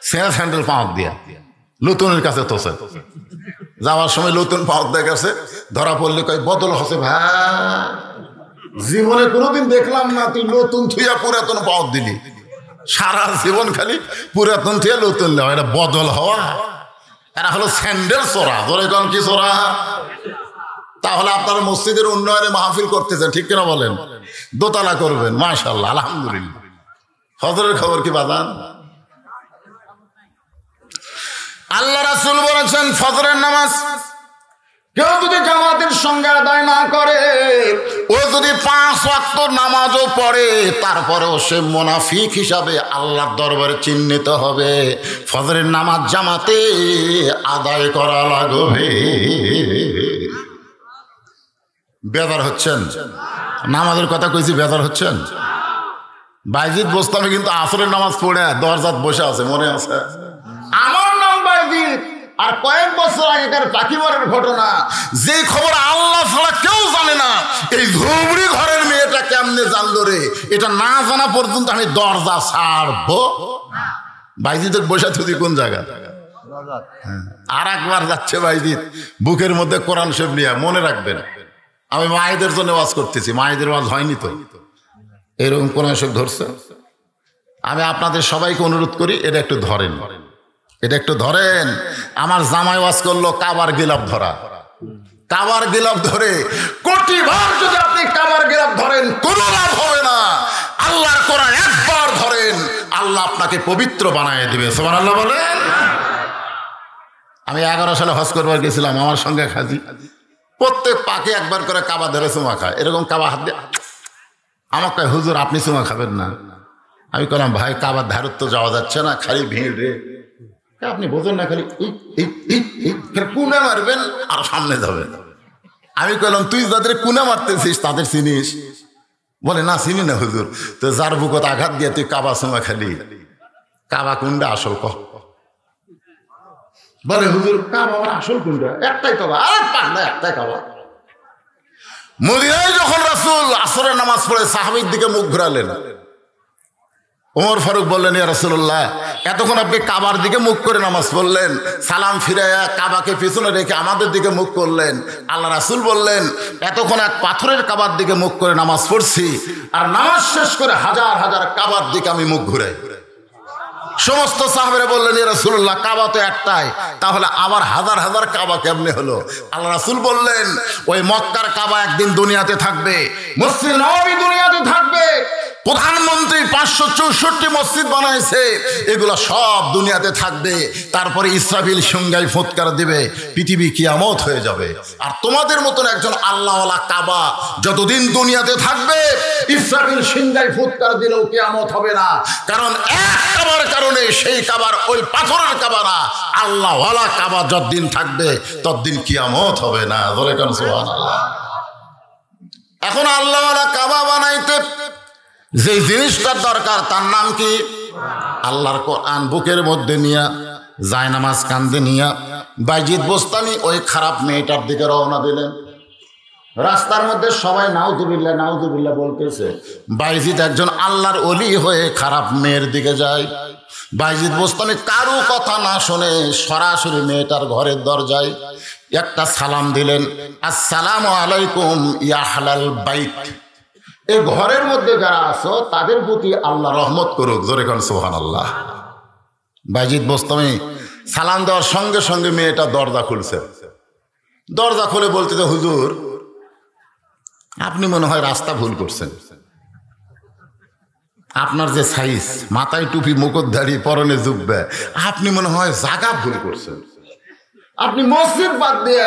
সেনা স্যান্ডেল পাঁক দিয়া লুতুনের কাছে তোষে, যাওয়ার সময় লুতুন পাঁক দিয়ে গেছে, ধরা পড়লে কয় বদল হচ্ছে ভাই, জীবনে কোনোদিন দেখলাম না তুই নতুন থুইয়া পুরাতন পাওয়ার দিলি। সারা জীবন খালি পুরাতন থুইয়া নতুন নেওয়া, এটা বদল হওয়া? এরা হলো স্যান্ডেল চোরা। ধরে কোন কি চোরা? তাহলে আপনারা মসজিদের উন্নয়নে মাহফিল করতেছেন, ঠিক কিনা বলেন? দোতলা করবেন, মাশাআল্লাহ, আলহামদুলিল্লাহ। ফজরের খবর কি বাদান? আল্লাহ রাসূল বলেছেন ফজরের নামাজ কেউ যদি জামাতের সঙ্গে আদায় না করে, ও যদি 5 ওয়াক্ত নামাজও পড়ে, তারপরেও সে মুনাফিক হিসাবে আল্লাহর দরবারে চিহ্নিত হবে। ফজরের নামাজ জামাতে আদায় করা লাগবে। বেদার হচ্ছেন? নামাজের কথা কইছি, বেদার হচ্ছেন? বাইজিদ বোস্তামি কিন্তু আসরের নামাজ পড়ে দরজাত বসে আছে, মনে আছে? আমার নাম বাইজিদ, আর কয়েক বছর আগেকার পাখিমারের ঘটনা, যে খবর আল্লাহ ছাড়া কেউ জানে না, এই ধুবড়ি ঘরের মেয়েটা কেমনে জানলো রে, এটা না জানা পর্যন্ত আমি দরজা ছাড়বো। বাইজিদের বসে তুই কোন জায়গা? আর একবার যাচ্ছে বাইজিদ বুকের মধ্যে কোরআন শরীফ নিয়ে। মনে রাখবেন, আমি মায়েদের জন্য ওয়াজ করতেছি, মায়েদের ওয়াজ হয়নি তো, এরকম কোরআন শরীফ ধরছে। আমি আপনাদের সবাইকে অনুরোধ করি, এটা একটু ধরেন, এটা একটু ধরেন। আমার জামাই ওয়াজ করলো কাবার গিলাফ ধরা। কাবার গিলাফ ধরে কোটি বার যদি আপনি কাবার গিলাফ ধরেন কোনো লাভ হবে না। আল্লাহর কোরআন একবার ধরেন, আল্লাহ আপনাকে পবিত্র বানায় দিবে। সুবহানাল্লাহ বলেন। আমি 11 সালে হজ করবার গেছিলাম, আমার সঙ্গে খাজি প্রত্যেক পাকে একবার করে কাবা ধরে চুমা খায়, এরকম কাবা হাত দিয়ে। আমার কয় হুজুর আপনি চুমা খাবেন না? আমি বললাম ভাই কাবার ধারত তো যাওয়া যাচ্ছে না, খালি ভিড় রে। আপনি বোঝেন না, খালি কুনা মারবেন আর সামনে যাবেন। আমি কইলাম তুই যাদের কুনা মারতেছিস তাদের চিনিস? বলে না চিনি না হুজুর। তো যার বুকত আঘাত দিয়ে তুই কাবা চুমা খালি, কাবা কুন্ডা আসল কহ? বলে হুজুর কাবা আসল কুন্ডা একটাই কাবা। আর পাগলা একটাই কাবা। মদিনায় যখন রাসূল আসরের নামাজ পড়ে সাহাবীর দিকে মুখ ঘুরালেন, ওমর ফারুক বললেন ইয়া রাসূলুল্লাহ, এতক্ষণ আপনি কাবার দিকে মুখ করে নামাজ পড়লেন, সালাম ফিরাইয়া কাবাকে পিছনে রেখে আমাদের দিকে মুখ করলেন। আল্লাহ রাসূল বললেন এতক্ষণ এক পাথরের কাবার দিকে মুখ করে নামাজ পড়ছি, আর নামাজ শেষ করে হাজার হাজার কাবার দিকে আমি মুখ ঘুরাই। সমস্ত সাহাবীরা বললেন ইয়া রাসূলুল্লাহ, কাবা তো একটাই, তাহলে আবার হাজার হাজার কাবা কেমনে হলো? আল্লাহ রাসূল বললেন ওই মক্কার কাবা একদিন দুনিয়াতে থাকবে, মসজিদ নববী দুনিয়াতে থাকবে, প্রধানমন্ত্রী 564 মসজিদ বানাইছে, এগুলো সব দুনিয়াতে থাকবে। তারপরে ইসরাফিল সিংহায় ফুৎকার দিবে, পৃথিবী কিয়ামত হয়ে যাবে। আর তোমাদের মতন একজন আল্লাহওয়ালা কাবা যতদিন দুনিয়াতে থাকবে, ইসরাফিল সিংহায় ফুৎকার দিলেও কিয়ামত হবে না। কারণ এক কাবার কারণে সেই কাবার ওই পাথরের কাবা না, আল্লাহওয়ালা কাবা যতদিন থাকবে ততদিন কিয়ামত হবে না। ধরে কেন সুবহানাল্লাহ। এখন আল্লাহওয়ালা কাবা বানাইতে যে জিনিসটার দরকার তার নাম কি? আল্লাহর কোরআন বুকের মধ্যে নিয়া, জায়নামাজ কান্দে নিয়া বাইজিদ বোস্তামি ওই খারাপ মেয়েটার দিকে রওনা দিলেন। রাস্তার মধ্যে সবাই নাউজুবিল্লাহ নাউজুবিল্লাহ বলতেছে। বাইজিদ একজন আল্লাহর ওলি হয়ে খারাপ মেয়ের দিকে যায়। বাইজিদ বোস্তামি কারো কথা না শুনে সরাসরি মেয়েটার ঘরের দরজায় একটা সালাম দিলেন, আসসালামু আলাইকুম ইয়া আহলাল বাইত। এই ঘরের মধ্যে যারা আছো তাদের প্রতি আল্লাহ রহমত করুক। জোরে কোন সুবহানাল্লাহ। বাইজিদ বোস্তামি সালাম দেওয়ার সঙ্গে সঙ্গে মেয়েটা দরজা খুলছে। দরজা খুলে বলতেছে, হুজুর আপনি মনে হয় রাস্তা ভুল করছেন। আপনার যে সাইজ, মাথায় টুপি, মুকুটধারী, পরনে জুব্বা, আপনি মনে হয় জায়গা ভুল করছেন। আপনি মসজিদ বাদ দিয়ে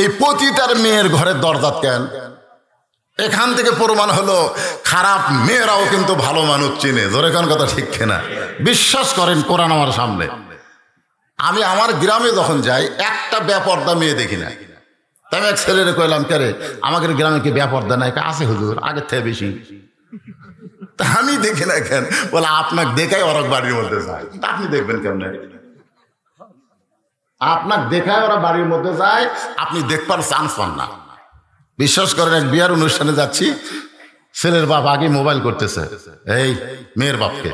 এই পতিতার মেয়ের ঘরের দরজা কেন? এখান থেকে প্রমাণ হলো খারাপ মেয়েরাও কিন্তু ভালো মানুষ চিনে। ধরে কোন কথা ঠিক কিনা? বিশ্বাস করেন কোরআন আমার সামনে। আমি আমার গ্রামে যখন যাই একটা বেপর্দা মেয়ে দেখি না। তাই আমি এক ছেলেরে কইলাম, কে রে আমাদের গ্রামে কি বেপর্দা নাই? আছে হুজুর, আগের থেকে বেশি। তা আমি দেখি না কেন? বলে আপনাকে দেখাই ওরা বাড়ির মধ্যে যায়। আপনি দেখবেন কেমন? আপনার দেখায় ওরা বাড়ির মধ্যে যায়, আপনি দেখবার চান্স পান না। বিশ্বাস করেন, এক বিয়ার অনুষ্ঠানে যাচ্ছি, ছেলের বাপ আগে মোবাইল করতেছে এই মেয়ের বাপকে,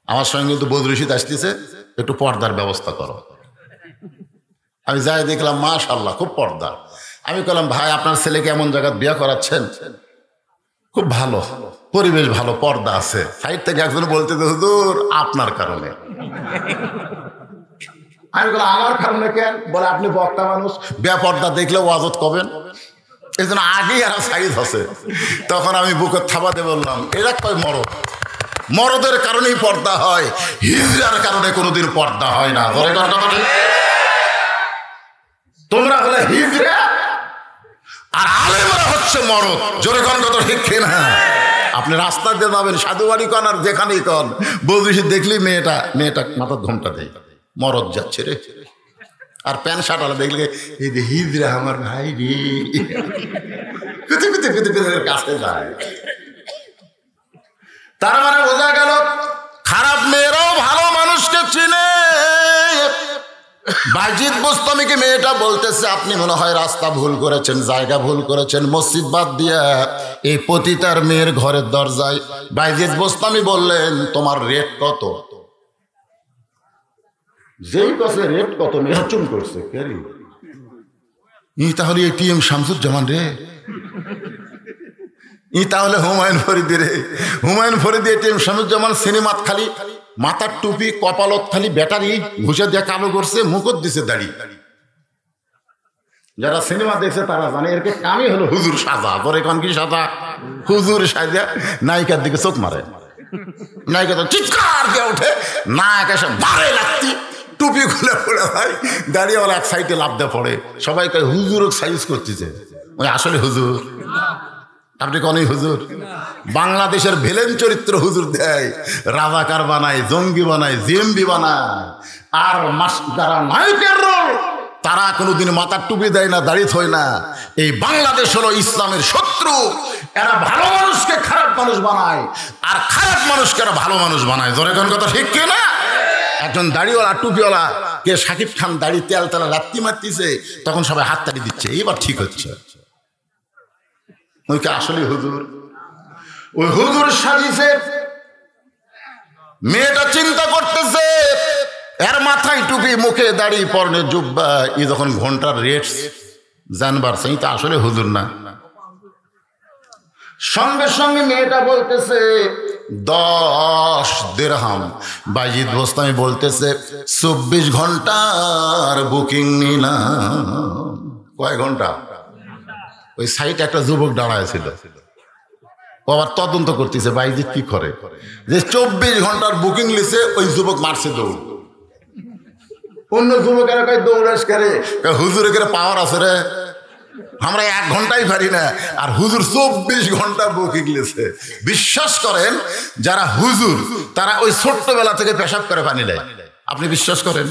আমার সঙ্গে কিন্তু বদরশিদ আসতেছে, একটু পর্দার ব্যবস্থা করো। আমি যাই দেখলাম মাশাআল্লাহ খুব পর্দা। আমি বললাম, ভাই আপনার ছেলেকে এমন জায়গায় বিয়ে করাচ্ছেন, খুব ভালো পরিবেশ, ভালো পর্দা আছে। সাইড থেকে একজন বলতে, হুজুর আপনার কারণে। আমি বললাম, আমার কারণে কেন? বলে আপনি বক্তা মানুষ, বেপর্দা দেখলে ওয়াজত করবেন, এই জন্য আগেই আর সাইজ আছে। তখন আমি বুকের থাবাতে বললাম, এরা কয় মরদ, মরদের কারণেই পর্দা হয়, হিজড়ার কারণে কোনোদিন পর্দা হয় না। তোমরা হলে হিজড়া আর আলেমরা হচ্ছে মরদ। জোরে কোন কথা ঠিক কিনা? আপনি রাস্তা দিয়ে যাবেন, সাধু বাড়ি কন আর যেখানেই কন, বৌদিসি দেখলি মেয়েটা মাথার ঘোমটা দেয়, মরদ যাচ্ছে রে। আর প্যান্ট শার্ট আলা দেখলে এই যে হিজড়া আমার ভাই রে, কাছে যায়। তার মানে বোঝা গেল খারাপ মেয়েরাও ভালো মানুষকে চিনে। বাইজিদ বোস্তামিকে মেয়েটা বলতেছে, আপনি মনে হয় রাস্তা ভুল করেছেন, জায়গা ভুল করেছেন, মসজিদ বাদ দিয়া এই পতিতার মেয়ের ঘরের দরজায়। বাইজিদ বোস্তামি বললেন, তোমার রেট কত? যেই কাছে রেট কত, মেয়েরা চুম করছে, ই তাহলে এটিএম শামসুজ্জামান রে, ই তাহলে হুমায়ুন ফরিদি রে, হুমায়ুন ফরিদি এটিএম শামসুজ্জামান। সিনেমাত খালি মাথার টুপি, কপালত খালি ব্যাটারি ঘুষে দিয়ে কালো করছে, মুকুট দিছে দাড়ি। যারা সিনেমা দেখছে তারা জানে এর কামই হলো হুজুর সাজা। পরে কোন কি সাজা? হুজুর সাজা নায়িকার দিকে চোখ মারে, নায়িকা তো চিৎকার দিয়ে ওঠে, নায়ক এসে মারে লাগতি, টুপি খুলে পড়ে ভাই, দাঁড়িয়েওয়ালা এক সাইডে লাভ দিয়ে পড়ে। সবাই কয় হুজুর সাইজ করতেছে, ওই আসলে হুজুর। আপনি কোন হুজুর? বাংলাদেশের ভিলেন চরিত্র হুজুর দেয়, রাজাকার বানায়, জঙ্গি বানায়, জিএমবি বানায়। আর যারা নায়কের রোল, তারা কোনোদিন মাথার টুপি দেয় না, দাড়ি থয় না। এই বাংলাদেশ হলো ইসলামের শত্রু। এরা ভালো মানুষকে খারাপ মানুষ বানায়, আর খারাপ মানুষকে এরা ভালো মানুষ বানায়। জোরে কোন কথা ঠিক কি না? একজন দাড়িওয়ালা, টুপিওয়ালা কে শাকিব খান দাড়ি তেল তেলা রাত্রি মারতিছে, তখন সবাই হাততালি দিচ্ছে, এইবার ঠিক হচ্ছে। ওইকে আসলে হুজুর, ওই হুজুর সাজিছে। মেয়েটা চিন্তা করতেছে, এর মাথায় টুপি, মুখে দাড়ি, পরনে জুব্বা, ই যখন ঘন্টার রেট জানবার, সেই তো আসলে হুজুর না। সঙ্গে সঙ্গে মেয়েটা বলতেছে 10 দিরহাম। বাইজিদ বোস্তামি বলতেছে 24 ঘন্টার বুকিং নিলাম। কয় ঘন্টা? ওই সাইটে একটা যুবক দাঁড়ায় ছিল, ও আবার তদন্ত করতেছে বাইজিৎ কি করে, যে 24 ঘন্টার বুকিং লিস্টে ওই যুবক মারছে দৌড়। অন্য যুবকেরা কয় দৌড়াস করে, হুজুরে করে পাওয়ার আছে রে, আমরা 1 ঘন্টাই পারি না, আর হুজুর 24 ঘন্টা বুকিং লিস্টে। বিশ্বাস করেন যারা হুজুর তারা ওই ছোট্টবেলা থেকে পেশাব করে পানি নেয়। আপনি বিশ্বাস করেন?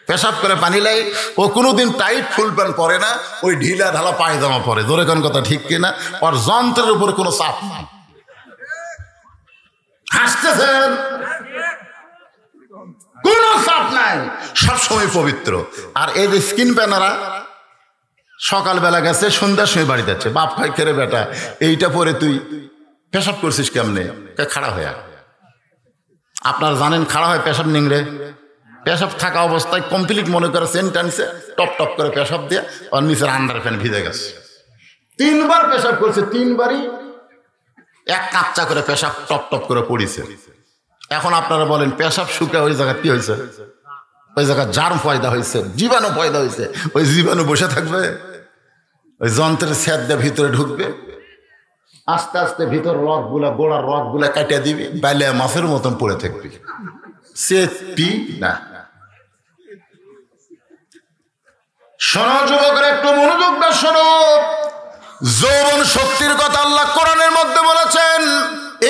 পেশাব করে পানি লাই, ও কোনোদিন টাইট ফুল প্যান্ট পরে না, ওই ঢিলা ঢালা পায়জামা পরে। ধরে কোন কথা ঠিক কিনা? ওর যন্ত্রের উপর কোনো চাপ নাই। হাসতেছেন? কোন চাপ নাই, সবসময় পবিত্র। আর এই যে স্কিন প্যানারা সকালবেলা গেছে, সন্ধ্যার সময় বাড়ি যাচ্ছে, বাপ খাই খেরে বেটা এইটা পরে তুই পেশাব করছিস কেমনে? খাড়া হয়ে। আপনারা জানেন খাড়া হয় পেশাব নিংড়ে, পেশাব থাকা অবস্থায় কমপ্লিট মনে করে সেন্ট আনছে, টপ টপ করে পেশাব দিয়ে আর নিচের আন্ডার ফ্যান ভিজে গেছে। 3 বার পেশাব করছে, 3 বারই এক কাচ্চা করে পেশাব টপ টপ করে পড়িছে। এখন আপনারা বলেন পেশাব শুকে ওই জায়গা কি হয়েছে? ওই জায়গা জার্ম পয়দা হয়েছে, জীবাণু পয়দা হয়েছে। ওই জীবাণু বসে থাকবে, ওই যন্ত্রের স্যাদ দিয়ে ভিতরে ঢুকবে, আস্তে আস্তে ভিতর রগগুলা, গোড়ার রগগুলা কাটিয়ে দিবি, বাইলে মাছের মতন পড়ে থাকবি। সে পি না। শোনো যুবকের, একটু মনোযোগ দাও, শোনো। যৌবন শক্তির কথা আল্লাহ কোরআনের মধ্যে বলেছেন।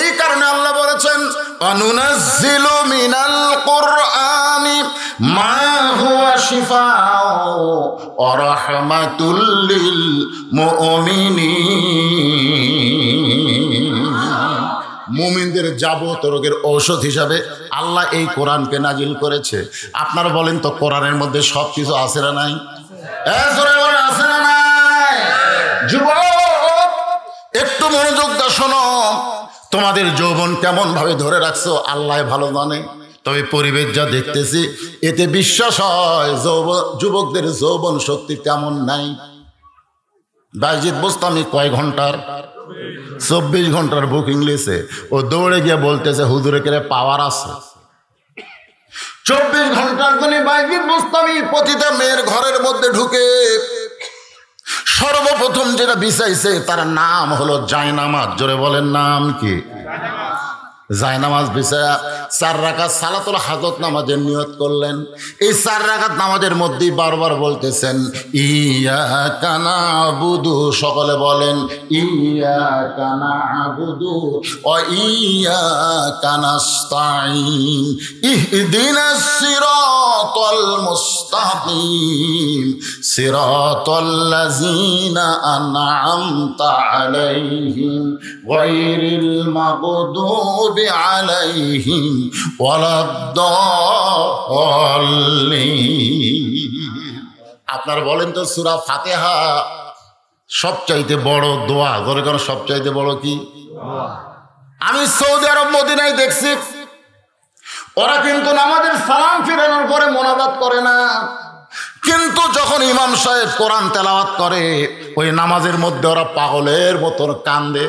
এই কারণে আল্লাহ বলেছেন অনুনাজ্জিলু মিনাল কুরআনি মা হুয়া শিফাউ ওয়া রাহমাতুল লিল মুমিনিন। মুমিনদের যাবতীয় রোগের ঔষধ হিসাবে আল্লাহ এই কোরআনকে নাজিল করেছে। আপনারা বলেন তো কোরআনের মধ্যে সব কিছু আছে না নাই? আছে না নাই? যুবক একটু মনোযোগ দাও, শোনো। তোমাদের যৌবন কেমন ভাবে ধরে রাখছো আল্লাহ ভালো জানে, তবে পরিবেশ যা দেখতেছি এতে বিশ্বাস হয় যুবকদের যৌবন শক্তি তেমন নাই। বাইজিৎ বোস্তামি কয় ঘন্টার? 24 ঘন্টার বুকিং লিস্টে ও দৌড়ে গিয়ে বলতেছে হুজুরে করে পাওয়ার আছে। 24 ঘন্টার জন্য বাইজিৎ বোস্তামি প্রতিটা মেয়ের ঘরের মধ্যে ঢুকে সর্বপ্রথম যেটা বিছাইছে তার নাম হলো জায়নামাজ। জোরে বলেন নাম কি? জায়নামাজ বিছায়া 4 রাকাত সালাতুল হাজত নামাজের নিয়ত করলেন। এই 4 রাকাত নামাজের মধ্যেই বারবার বলতেছেন ইয়াকা নাবুদু, সকলে বলেন ইয়াকা নাবুদু ওয়া ইয়াকা নাস্তাঈন ইহদিনাস সিরাতাল মুস্তাকিম সিরাতাল্লাযীনা আন'আমতা আলাইহিম গায়রিল মাগদুবি আলাইহিম ওয়ালাদ-দাল্লিন। আপনারা বলেন তো সূরা ফাতিহা সবচাইতে বড় দোয়া? ধরে কেন সবচাইতে বড় কি? আমি সৌদি আরব মদিনায় দেখছি ওরা কিন্তু নামাজের সালাম ফিরানোর পরে মোনাজাত করে না, কিন্তু যখন ইমাম সাহেব কোরআন তেলাওয়াত করে ওই নামাজের মধ্যে ওরা পাগলের মতন কান্দে।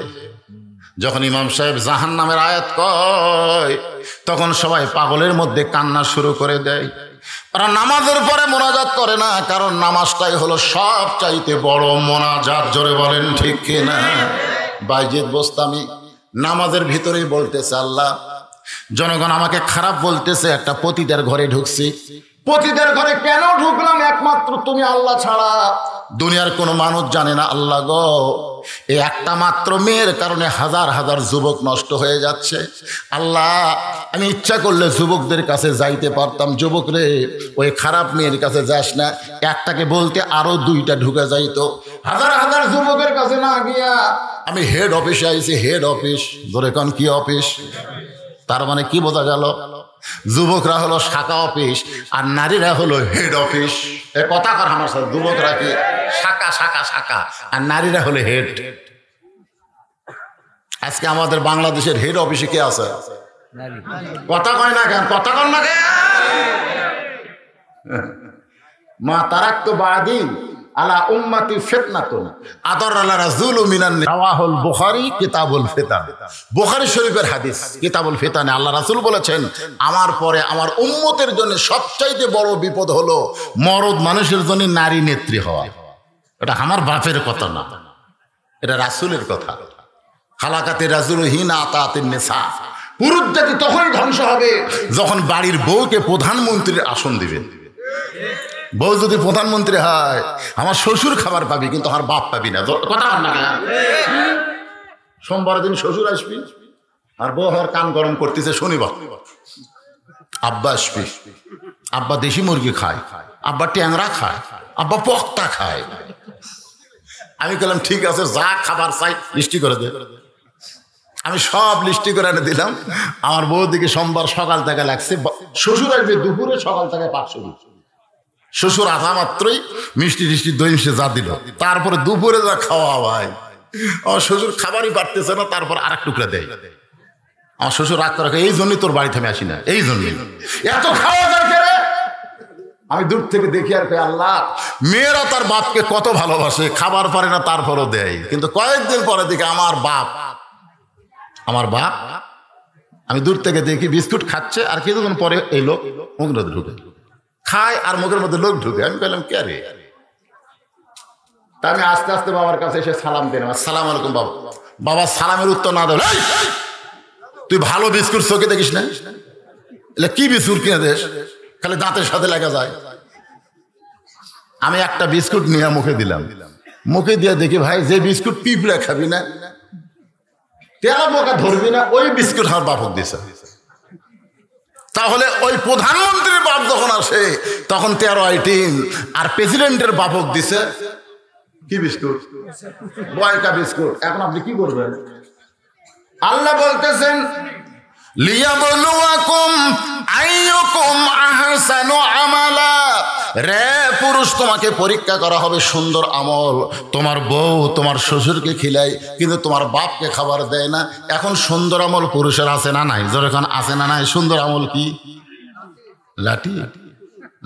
যখন ইমাম সাহেব জাহান্নামের আয়াত কয় তখন সবাই পাগলের মধ্যে কান্না শুরু করে দেয়। ওরা নামাজের পরে মোনাজাত করে না, কারণ নামাজটাই হলো সব চাইতে বড় মোনাজাত। জোরে বলেন ঠিক কিনা? বাইজিৎ বোস্তামি নামাজের ভিতরেই বলতেছে আল্লাহ জনগণ আমাকে খারাপ বলতেছে, একটা পতিতার ঘরে ঢুকছি, পতিতার ঘরে কেন ঢুকলাম? একমাত্র তুমি আল্লাহ ছাড়া দুনিয়ার কোনো মানুষ জানে না। আল্লাহ গো, এই একটা মাত্র মেয়ের কারণে হাজার হাজার যুবক নষ্ট হয়ে যাচ্ছে। আল্লাহ আমি ইচ্ছা করলে যুবকদের কাছে যাইতে পারতাম, যুবক রে ওই খারাপ মেয়ের কাছে যাস না, একটাকে বলতে আরো 2টা ঢুকে যাইতো। হাজার হাজার যুবকের কাছে না গিয়া আমি হেড অফিসে আইছি। হেড অফিস, ধরে কোন কি অফিস? তার মানে কি বোঝা গেল? যুবকরা হলো শাখা অফিস আর নারীরা হলো হেড অফিস। এ কথা কর আমার সাথে, যুবকরা কি শাখা শাখা শাখা আর নারীরা হলো হেড। আজকে আমাদের বাংলাদেশের হেড অফিসে কে আছে? কথা কয় না কেন? কথা কর না কেন? মা তারাক্তু বাদি আলা উম্মতি ফিতনাতুন আদাররা রাসূলু মিনান রাওয়াহুল বুখারী কিতাবুল ফিতান। বুখারী শরীফের হাদিস কিতাবুল ফিতানে আল্লাহ রাসূল বলেছেন আমার পরে আমার উম্মতের জন্য সবচাইতে বড় বিপদ হলো মরদ মানুষের জন্য নারী নেত্রী হওয়া। এটা আমার বাপের কথা না, এটা রাসূলের কথা। হালাকাতে রাজুল হিনা আতাতিন নিসা, পুরুষ জাতি তখনই ধ্বংস হবে যখন বাড়ির বউকে প্রধানমন্ত্রীর আসন দিবে। বউ যদি প্রধানমন্ত্রী হয়, আমার শ্বশুর খাবার পাবি কিন্তু আমার বাপ পাবি না। কথা না, সোমবার দিন শ্বশুর আসবি আর বউ আমার কান গরম করতেছে শনিবার। আব্বা আসবি, আব্বা দেশি মুরগি খায়, আব্বা ট্যাংরা খায়, আব্বা পক্তা খায়। আমি বললাম ঠিক আছে, যা খাবার চাই লিস্টি করে দে। আমি সব লিস্টি করে এনে দিলাম। আমার বউ দিকে সোমবার সকাল থেকে লাগছে, শ্বশুর আসবে দুপুরে, সকাল থেকে 500। শ্বশুর আসা মাত্রই মিষ্টি টিষ্টি দই মিষ্টি যা দিল, তারপরে দুপুরে যা খাওয়া ভাই, আমার শ্বশুর খাবারই পারতেছে না, তারপর আর এক টুকরা দেয়। আমার শ্বশুর রাগ করে, এই জন্যই তোর বাড়িতে আমি আসি না, এই জন্যই এত খাওয়া দরকার। আমি দূর থেকে দেখি আর আল্লাহ, মেয়েরা তার বাপকে কত ভালোবাসে, খাবার পারে না তারপরও দেয়। কিন্তু কয়েকদিন পরে দেখি আমার বাপ, আমি দূর থেকে দেখি বিস্কুট খাচ্ছে, আর কিছুক্ষণ পরে এই লোক মুখের মধ্যে ঢুকে খায়, আর মুখের মধ্যে লোক ঢুকে। আমি বললাম কে রে? তা আমি আস্তে আস্তে বাবার কাছে এসে সালাম দিলাম, আসসালামু আলাইকুম বাবা। বাবা সালামের উত্তর না দেয়, তুই ভালো বিস্কুট চোখে দেখিস না? কি বিস্কুট কিনে দেশ, খালি দাঁতের সাথে লাগা যায়। আমি একটা বিস্কুট নিয়ে মুখে দিলাম, মুখে দিয়ে দেখি ভাই, যে বিস্কুট পিঁপড়া খাবি না, তেরা পোকা ধরবি না, ওই বিস্কুট আমার বাপক দিছে। তাহলে ওই প্রধানমন্ত্রীর বাপ যখন আসে তখন 13 আইটেম, আর প্রেসিডেন্টের বাপক দিছে কি বিস্কুট? বয়কা বিস্কুট। এখন আপনি কি করবেন? আল্লাহ বলতেছেন, লিয়াবলুয়াকুম আইয়ুকুম আহসানু আমালা। রে পুরুষ, তোমাকে পরীক্ষা করা হবে সুন্দর আমল। তোমার বউ তোমার শ্বশুরকে খিলায় কিন্তু তোমার বাপকে খাবার দেয় না। এখন সুন্দর আমল পুরুষের আছে না নাই? যখন আছে না নাই? সুন্দর আমল কি? লাঠি,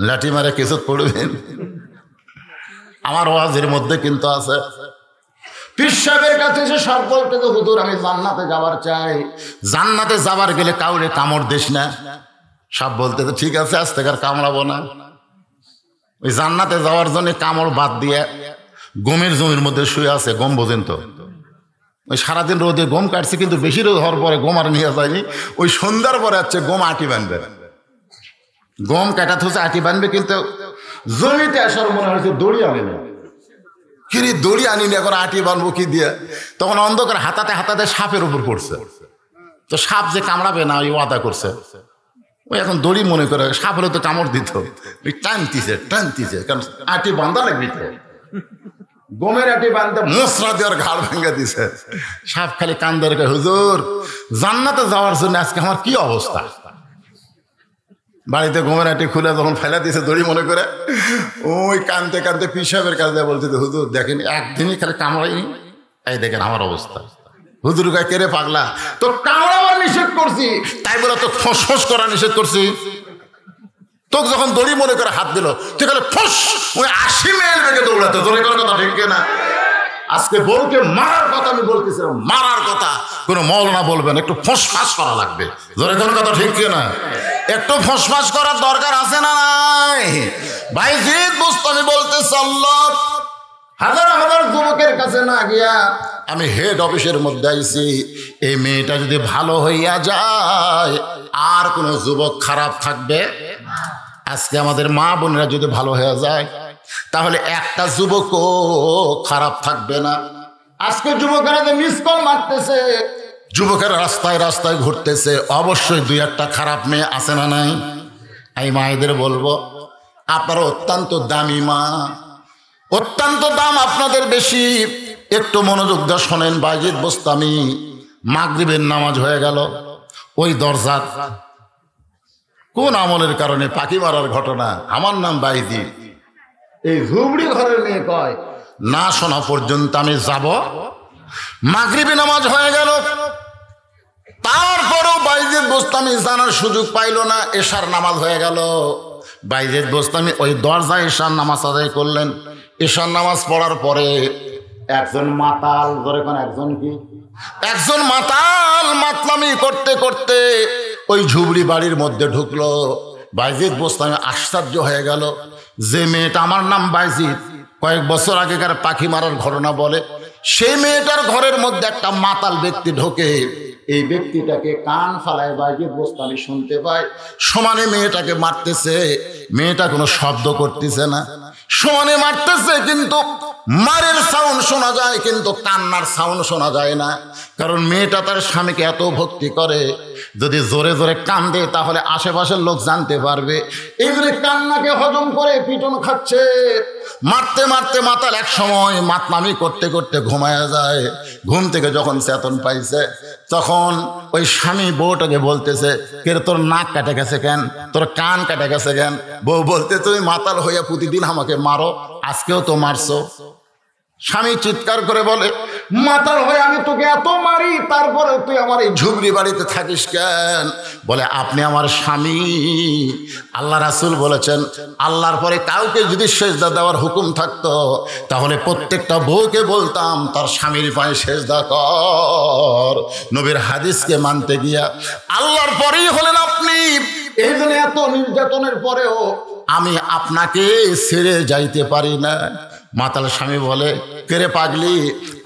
লাঠি মারে কিছু পড়বেন। আমার ওয়াজের মধ্যে কিন্তু আছে, পীর সাহেবের কাছে এসে সব বলতে, যে হুজুর আমি জান্নাতে যাবার চাই, জান্নাতে যাবার গেলে কাউরে কামড় দিস না। সব বলতে তো ঠিক আছে, আজ থেকে আর কামড়াবো না। ওই জান্নাতে যাওয়ার জন্য কামড় বাদ দিয়ে গমের জমির মধ্যে শুয়ে আছে। গম বোঝেন তো? ওই সারাদিন রোদে গম কাটছে, কিন্তু বেশি রোদ হওয়ার পরে গম আর নিয়ে যায়নি। ওই সন্ধ্যার পরে হচ্ছে গম আটি বানবে, গম কাটা থুছে আটি বানবে, কিন্তু জমিতে আসার মনে হয়েছে দড়ি আনে না। কিরে দড়ি আনিনি, এখন আটি বানবো কি দিয়ে? তখন অন্ধকার হাতাতে হাতাতে সাপের উপর পড়ছে। তো সাপ যে কামড়াবে না, ওই ওয়াদা করছে। ওই এখন দড়ি মনে করে, সাপ হলে তো কামড় দিত, ওই টানতিছে, কারণ আটি বান্ধা লাগবে তো। গমের আটি বান্ধা মশলা দেওয়ার ঘাড় ভেঙে দিছে। সাপ খালি কান্দে রেখে, হুজুর জান্নাতে যাওয়ার জন্য আজকে আমার কি অবস্থা। বাড়িতে গমের আটি খুলে যখন ফেলা দিয়েছে দড়ি মনে করে, ওই কানতে কানতে পীর সাহেবের কাছে বলছে, হুজুর দেখেন একদিনই খালি কামড়াইনি, এই দেখেন আমার অবস্থা। হুজুর গায়ে কেড়ে পাগলা, তো কামড়াবার নিষেধ করছি, তাই বলে তো ফোঁস করা নিষেধ করছি? তোকে যখন দড়ি মনে করে হাত দিল, তুই খালি ফোঁস, ওই 80 মাইল বেগে দৌড়াতে। দড়ি করার কথা ঠিক না? আজকে বউকে মারার কথা আমি বলতেছিলাম, মারার কথা কোনো মৌলানা বলবেন, একটু ফোঁস করা লাগবে। জোরে কোনো কথা ঠিক না? একটু ফোঁস করার দরকার আছে না নাই? বাইজিদ বুস্তামি বলতেছে, আল্লাহ হাজার হাজার যুবকের কাছে না গিয়া আমি হেড অফিসের মধ্যে আইছি। এই মেয়েটা যদি ভালো হইয়া যায়, আর কোন যুবক খারাপ থাকবে? আজকে আমাদের মা বোনেরা যদি ভালো হয়ে যায়, তাহলে একটা যুবকও খারাপ থাকবে না। আজকে যুবকেরা যে মিস কল মারতেছে, যুবকেরা রাস্তায় রাস্তায় ঘুরতেছে, অবশ্যই 2-1টা খারাপ মেয়ে আছে না নাই? এই মায়েদের বলবো, আপনারা অত্যন্ত দামি মা, অত্যন্ত দাম আপনাদের বেশি। একটু মনোযোগ দিয়ে শোনেন। বাইজিদ বোস্তামি, মাগরিবের নামাজ হয়ে গেল, ওই দরজা কোন আমলের কারণে পাখি মারার ঘটনা, আমার নাম বাইজিদ, এই ঝুবড়ি ঘরের মেয়ে কয় না শোনা পর্যন্ত আমি যাব। মাগরিবের নামাজ হয়ে গেল, তারপরেও বাইজিদ বোস্তামি জানার সুযোগ পাইল না। এশার নামাজ হয়ে গেল, বাইজিদ বোস্তামি ওই দরজায় এশার নামাজ আদায় করলেন। এশার নামাজ পড়ার পরে একজন মাতাল, ধরে কোন একজন কি, একজন মাতাল মাতলামি করতে করতে ওই ঝুবড়ি বাড়ির মধ্যে ঢুকলো। বাইজিদ বোস্তামি আশ্চর্য হয়ে গেল, যে মেয়েটা আমার নাম বাইজিদ, কয়েক বছর আগেকার পাখি মারার ঘটনা বলে, সেই মেয়েটার ঘরের মধ্যে একটা মাতাল ব্যক্তি ঢোকে। এই ব্যক্তিটাকে কান ফালায় বাইজিদ বোস্তামি শুনতে পায়, সমানে মেয়েটাকে মারতেছে। মেয়েটা কোনো শব্দ করতেছে না, সমানে মারতেছে, কিন্তু মারের সাউন্ড শোনা যায় কিন্তু কান্নার সাউন্ড শোনা যায় না। কারণ মেয়েটা তার স্বামীকে এত ভক্তি করে, যদি জোরে জোরে কান্দে তাহলে আশেপাশের লোক জানতে পারবে। এগুলি কান্নাকে হজম করে পিটন খাচ্ছে। মারতে মারতে মাতাল এক সময় মাতনামি করতে করতে ঘুমায়া যায়। ঘুম থেকে যখন চেতন পাইছে, তখন ওই স্বামী বউটাকে বলতেছে, কে রে তোর নাক কাটে গেছে কেন, তোর কান কাটে গেছে কেন? বউ বলতে, তুমি মাতাল হইয়া প্রতিদিন আমাকে মারো, আজকেও তো মারছো। স্বামী চিৎকার করে বলে, মাতাল হয়ে আমি তোকে এত মারি, তারপরে তুই আমার এই ঝুবড়ি বাড়িতে থাকিস কেন? বলে, আপনি আমার স্বামী। আল্লাহ রাসূল বলেছেন, আল্লাহর পরে কাউকে যদি সেজদা দেওয়ার হুকুম থাকতো, তাহলে প্রত্যেকটা বউকে বলতাম তার স্বামীর পায়ে সেজদা কর। নবীর হাদিসকে মানতে গিয়া আল্লাহর পরেই হলেন আপনি। এই জন্য এত নির্যাতনের পরেও আমি আপনাকে ছেড়ে যাইতে পারি না। মাতাল স্বামী বলে, কেরে পাগলি,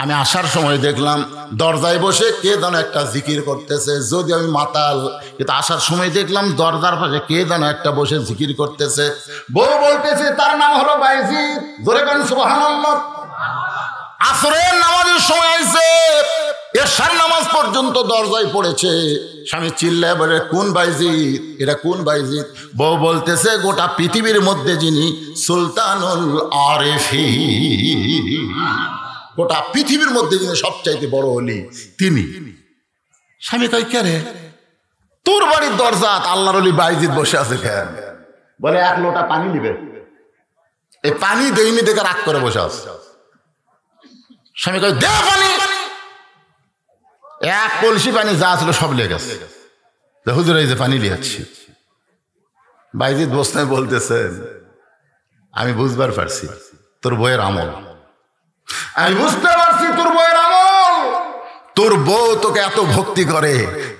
আমি আসার সময় দেখলাম দরজায় বসে কে যেন একটা জিকির করতেছে। যদি আমি মাতাল, কিন্তু আসার সময় দেখলাম দরজার পাশে কে যেন একটা বসে জিকির করতেছে। বউ বলতেছে, তার নাম হলো বাইজিদ। জোরে বলেন সুবহানাল্লাহ। আসরের নামাজের সময় আইছে, এশার নামাজ পর্যন্ত দরজায় পড়েছে। স্বামী চিল্লায় বলে, কোন বাইজিদ, এটা কোন বাইজিদ? বউ বলতেছে, গোটা পৃথিবীর মধ্যে যিনি সুলতানুল আরিফিন, গোটা পৃথিবীর মধ্যে যিনি সবচাইতে বড় ওলি, তিনি। স্বামী কয়, কে রে? তোর বাড়ির দরজাত আল্লাহর ওলি বাইজিদ বসে আছে কেন? বলে, এক লোটা পানি দিবে। এই পানি দেইনি দেখে রাগ করে বসে আছে। স্বামী কয়, দে পানি। এক কলসি পানি যা ছিল সব লেগে গেছে। হুজুর, এই যে পানি লিয়াচ্ছি। বাইজিদ বসতে বলতেছেন, আমি বুঝবার পারছি তোর বইয়ের আমল, আমি বুঝতে পারছি তোর বইয়ের আমল। তোর বউ তোকে এত ভক্তি করে,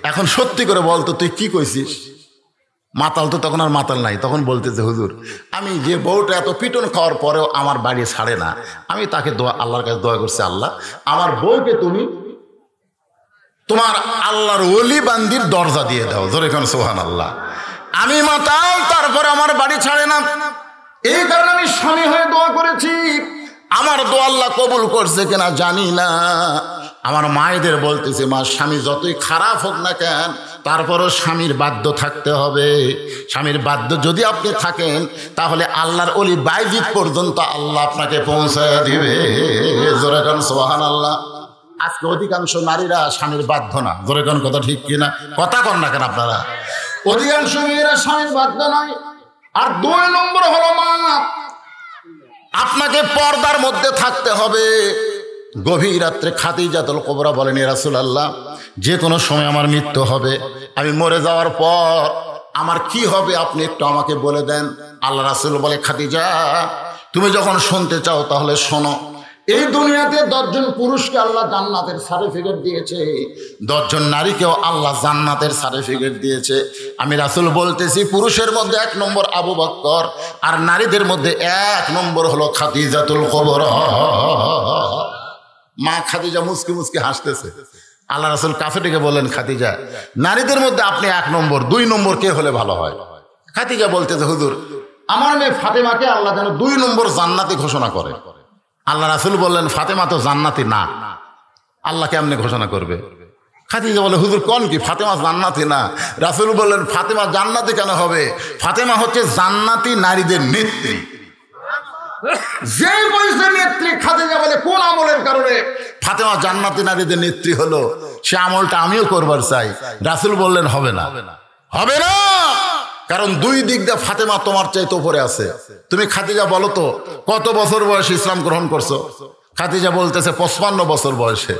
এখন সত্যি করে বলতো তুই কি কইছিস? মাতাল তো তখন আর মাতাল নাই, তখন বলতেছে, হুজুর, আমি যে বউটা এত পিটন খাওয়ার পরেও আমার বাড়ি ছাড়ে না, আমি তাকে আল্লাহর কাছে দোয়া করছি, আল্লাহ আমার বউকে তুমি তোমার আল্লাহর ওলি বান্দির দরজা দিয়ে দাও। জোরে কোন সুবহানাল্লাহ। আমি মাতাল, তারপরে আমার বাড়ি ছাড়ে না, এই কারণে আমি স্বামী হয়ে দোয়া করেছি। আমার দোয়া আল্লাহ কবুল করছে কিনা জানি না। আমার মায়েদের বলতেছে, মা, স্বামী যতই খারাপ হোক না কেন, তারপরও স্বামীর বাধ্য থাকতে হবে। স্বামীর বাধ্য যদি আপনি থাকেন, তাহলে আল্লাহর ওলি বাইজিদ পর্যন্ত আল্লাহ আপনাকে পৌঁছায় দিবে। জোরে কোন সুবহানাল্লাহ। আজকে অধিকাংশ নারীরা স্বামীর বাধ্য না। জোরে কোন কথা ঠিক কিনা? কথা কন না কেন আপনারা? অধিকাংশ মেয়েরা স্বামীর বাধ্য নয়। আর 2 নম্বর হলো, মা, আপনাকে পর্দার মধ্যে থাকতে হবে। গভীর রাত্রে খাদিজাতুল কুবরা বলেন, ইয়া রাসূলুল্লাহ, যে কোনো সময় আমার মৃত্যু হবে, আমি মরে যাওয়ার পর আমার কি হবে আপনি একটু আমাকে বলে দেন। আল্লাহ রাসূল বলে, খাদিজা, তুমি যখন শুনতে চাও তাহলে শোনো। এই দুনিয়াতে 10 জন পুরুষকে আল্লাহ জান্নাতের সার্টিফিকেট দিয়েছে, 10 জন নারীকেও আল্লাহ জান্নাতের সার্টিফিকেট দিয়েছে। আমি রাসূল বলতেছি, পুরুষের মধ্যে 1 নম্বর আবু বকর, আর নারীদের মধ্যে 1 নম্বর হলো খাদিজাতুল কুবরা। মা খাদিজা মুসকি মুসকি হাসতেছে। আল্লাহ রাসূল কাফেরকে বললেন, খাদিজা, নারীদের মধ্যে আপনি 1 নম্বর, 2 নম্বর কে হলে ভালো হয়? খাদিজা বলতেছে, হুজুর, আমার মেয়ে ফাতেমাকে আল্লাহ যেন 2 নম্বর জান্নাতি ঘোষণা করে। আল্লাহ রাসূল বললেন, ফাতেমা তো জান্নাতি না, আল্লাহ কেমনে ঘোষণা করবে? খাদিজা বলে, হুজুর কোন কি, ফাতেমা জান্নাতি না। রাসূল বললেন, ফাতেমা জান্নাতি কেন হবে? ফাতেমা হচ্ছে জান্নাতি নারীদের নেত্রী। যে বলছে নেত্রী, খাদিজা বলে, কোন আমলের কারণে ফাতেমা জান্নাতি নারীদের নেত্রী হলো? সে আমলটা আমিও করবার চাই। রাসূল বললেন, হবে না, হবে না, কারণ 2 দিক দিয়ে ফাতেমা তোমার চাইতে উপরে আছে। তুমি খাদিজা বলো তো, কত বছর বয়সে ইসলাম গ্রহণ করছো? খাদিজা বলতেছে 55 বছর বয়সে।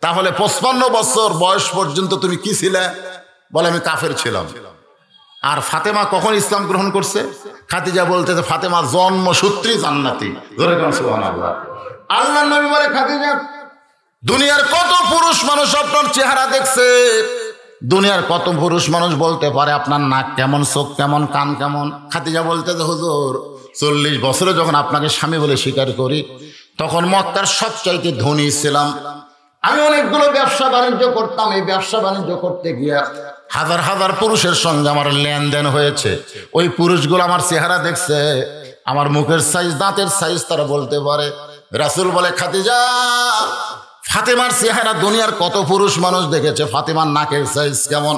তাহলে 55 বছর বয়স পর্যন্ত তুমি কি ছিলে? বলে, আমি কাফের ছিলাম। আর ফাতেমা কখন ইসলাম গ্রহণ করছে? খাদিজা বলতেছে, ফাতেমা জন্মসূত্রেই জান্নাতি। জোরে বলেন সুবহানাল্লাহ। আল্লাহর নবী বলে, খাদিজা, দুনিয়ার কত পুরুষ মানুষ আপনার চেহারা দেখছে, দুনিয়ার কত পুরুষ মানুষ বলতে পারে আপনার নাক কেমন, চোখ কেমন, কান কেমন। খাদিজা বলতেছে, হুজুর, 40 বছরে যখন আপনাকে স্বামী বলে স্বীকার করি, তখন মক্কার সবচাইতে ধনী ছিলাম। আমি অনেকগুলো ব্যবসা বাণিজ্য করতাম। এই ব্যবসা বাণিজ্য করতে গিয়া হাজার হাজার পুরুষের সঙ্গে আমার লেনদেন হয়েছে। ওই পুরুষগুলো আমার চেহারা দেখছে, আমার মুখের সাইজ, দাঁতের সাইজ তারা বলতে পারে। রাসূল বলে, খাদিজা, ফাতেমার চেহারা দুনিয়ার কত পুরুষ মানুষ দেখেছে, ফাতেমার নাকের সাইজ কেমন,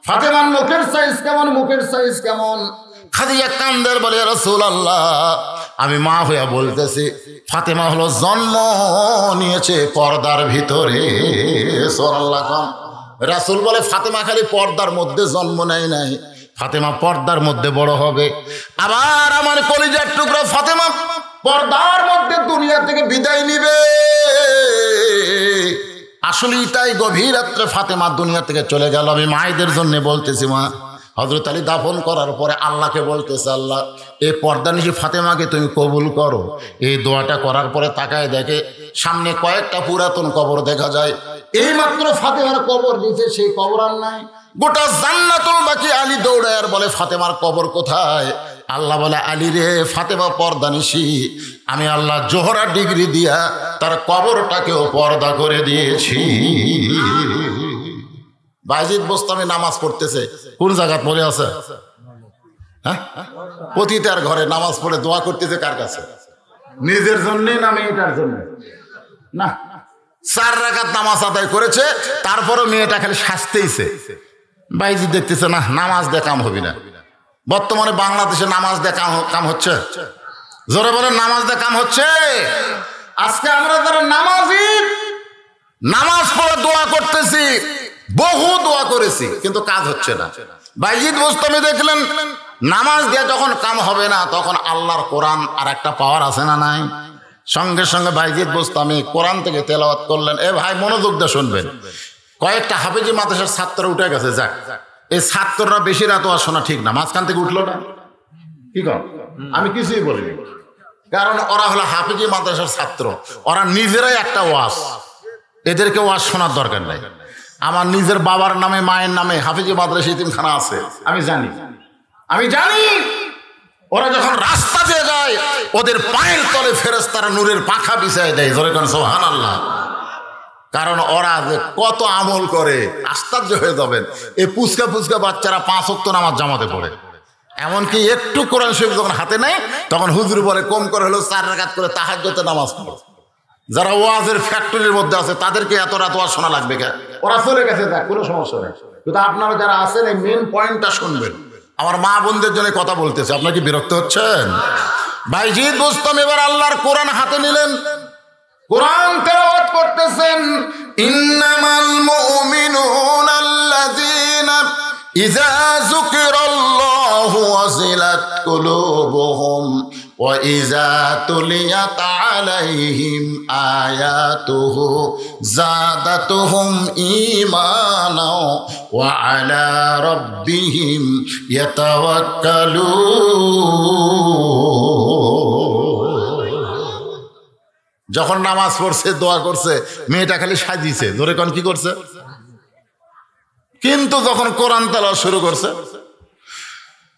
ফাতেমার মুখের সাইজ কেমন, মুখের সাইজ কেমন। খাদিজা কান্দের বলে, রাসূলুল্লাহ, আমি মা হইয়া বলতেছি, ফাতেমা হলো জন্ম নিয়েছে পর্দার ভিতরে। সাল্লাল্লাহু। রাসূল বলে, ফাতেমা খালি পর্দার মধ্যে জন্ম নেয় নাই, ফাতেমা পর্দার মধ্যে বড় হবে। আবার আমার কলিজার টুকরা ফাতেমা পর্দার মধ্যে দুনিয়া থেকে বিদায় নিবে। আসলেই তাই, গভীর রাত্রে ফাতেমা দুনিয়া থেকে চলে গেল। আমি মায়েদের জন্য বলতেছি, মা, হযরত আলী দাফন করার পরে আল্লাহকে বলতেছে, আল্লাহ, এই পর্দানিশী ফাতেমাকে তুমি কবুল করো। এই দোয়াটা করার পরে তাকায় দেখে সামনে কয়েকটা পুরাতন কবর দেখা যায়। এই মাত্র ফাতেমার কবর দিয়েছে, সেই কবর আর নাই। গোটা জান্নাতুল বাকি আলী দৌড়ায় আর বলে, ফাতেমার কবর কোথায়? আল্লাহ বলে, আলী রে, ফাতেমা পর্দানিশী, আমি আল্লাহ জোহরা ডিগ্রি দিয়া তার কবরটাকেও পর্দা করে দিয়েছি। বায়জিদ বোস্তামি নামাজ পড়তেছে, কোন জায়গায় পড়ে আছে? হ্যাঁ, পতিতার ঘরে নামাজ পড়ে দোয়া করতেছে। কার কাছে? নিজের জন্যে না মেয়েটার জন্য? না, 4 রাকাত নামাজ আদায় করেছে, তারপরও মেয়েটা খালি শাস্তেইছে। বায়জিদ দেখতেছে, না, নামাজ দিয়ে কাম হবে না। বর্তমানে বাংলাদেশে নামাজ দিয়ে কাম হচ্ছে। জোরে বলে, নামাজ দিয়ে কাম হচ্ছে। আজকে আমরা যারা নামাজি, নামাজ পড়ে দোয়া করতেছি, বহু দোয়া করেছি, কিন্তু কাজ হচ্ছে না। বায়জিদ বোস্তামি দেখলেন, নামাজ দিয়ে যখন কাম হবে না, তখন আল্লাহর কোরআন আর একটা পাওয়ার আছে না নাই? সঙ্গে সঙ্গে বায়জিদ বোস্তামি কোরআন থেকে তেলাওয়াত করলেন। এ ভাই, মনোযোগ দিয়ে শুনবেন। কয়েকটা হাফেজি মাদ্রাসার ছাত্র উঠে গেছে, যাক, এই ছাত্ররা বেশি রাত ওয়াজ শোনা ঠিক না। মাঝখান থেকে উঠলো না, কি কর? আমি কিছুই বলিনি, কারণ ওরা হলো হাফেজি মাদ্রাসার ছাত্র, ওরা নিজেরাই একটা ওয়াজ, এদেরকে ওয়াজ শোনার দরকার নাই। আমার নিজের বাবার নামে, মায়ের নামে হাফেজি মাদ্রাসা ইতিমখানা আছে, আমি জানি। ওরা যখন রাস্তা দিয়ে যায়, ওদের পায়ের তলে ফেরেশতারা নূরের পাখা বিছায় দেয়। জোরে কোন সুবহানাল্লাহ। কারণ ওরা যে কত আমল করে, আশ্চর্য হয়ে যাবেন। এই পুচকা বাচ্চারা 5 ওয়াক্ত নামাজ জামাতে পড়ে, এমনকি একটু কোরআন শরীফ যখন হাতে নেয়, তখন হুজুর বলে, কম করে হলো 4 রাকাত করে তাহাজ্জুদে নামাজ পড়ে। যারা ওয়াজের ফ্যাক্টরির মধ্যে আছে, তাদেরকে এত রাত ওয়াজ শোনা লাগবে কেন? ওরা চলে গেছে, যাক, কোনো সমস্যা নেই। কিন্তু আপনারা যারা আছেন, এই মেন পয়েন্টটা শুনবেন। আমার মা বোনদের জন্য কথা বলতেছে, আপনারা কি বিরক্ত হচ্ছেন? বায়জিদ বোস্তামি এবার আল্লাহর কোরআন হাতে নিলেন, কোরআন তেলাওয়াত করতেছেন। ইন্নামাল মুমিনুনা আল্লাযীনা ইযা যুকিরাল্লাহু ওয়াজিলাত কুলুবুহুম ওয়া ইযা তুলিয়াত আলাইহিম আয়াতুহু যাদাতুহুম ঈমানা ওয়া আলা রাব্বিহিম ইয়াতাওয়াক্কালুন। যখন নামাজ পড়ছে, দোয়া করছে, মেয়েটা খালি সাজিয়েছে। ধরে কোন কি করছে? কিন্তু যখন কোরআন তেলাওয়াত শুরু করছে,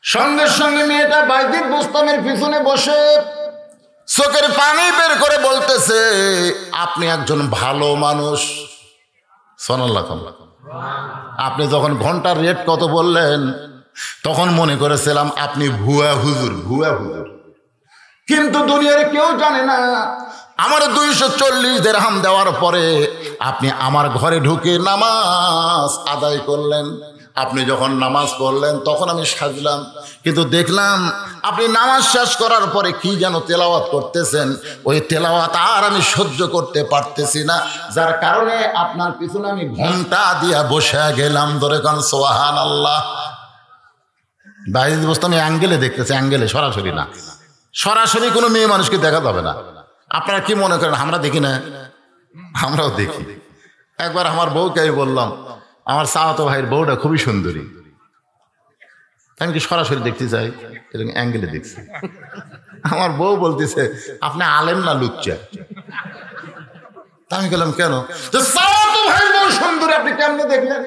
সঙ্গে সঙ্গে মেয়েটা বায়জিদ বোস্তামের পিছনে বসে চোখের পানি বের করে বলতেছে, আপনি একজন ভালো মানুষ। সুবহানাল্লাহ। আপনি যখন ঘন্টার রেট কত বললেন, তখন মনে করেছিলাম আপনি ভুয়া হুজুর। কিন্তু দুনিয়ার কেউ জানে না, আমার 240 দিরহাম দেওয়ার পরে আপনি আমার ঘরে ঢুকে নামাজ আদায় করলেন। আপনি যখন নামাজ পড়লেন, তখন আমি সাজলাম, কিন্তু দেখলাম আপনি নামাজ শেষ করার পরে কি যেন তেলাওয়াত করতেছেন। ওই তেলাওয়াত আর আমি সহ্য করতে পারতেছি না, যার কারণে আপনার পিছনে আমি ঘন্টা দিয়া বসে গেলাম। ধরে কান সুবহানাল্লাহ। বায়জিদ বোস্তামি অ্যাঙ্গেলে দেখতেছে, অ্যাঙ্গেলে, সরাসরি না। সরাসরি কোনো মেয়ে মানুষকে দেখা যাবে না। আপনারা কি মনে করেন আমরা দেখি না? আমরাও দেখি। একবার আমার বউকে আমি বললাম, আমার চাচাতো ভাইয়ের বউটা খুবই সুন্দরী, আমি কি সরাসরি দেখতে চাই? এরকম অ্যাঙ্গেলে দেখছি। আমার বউ বলতেছে, আপনি আলেম না লুচ্চা? আমি গেলাম, কেন? চাচাতো ভাইয়ের বউ সুন্দরী, আপনি কেমনে দেখলেন?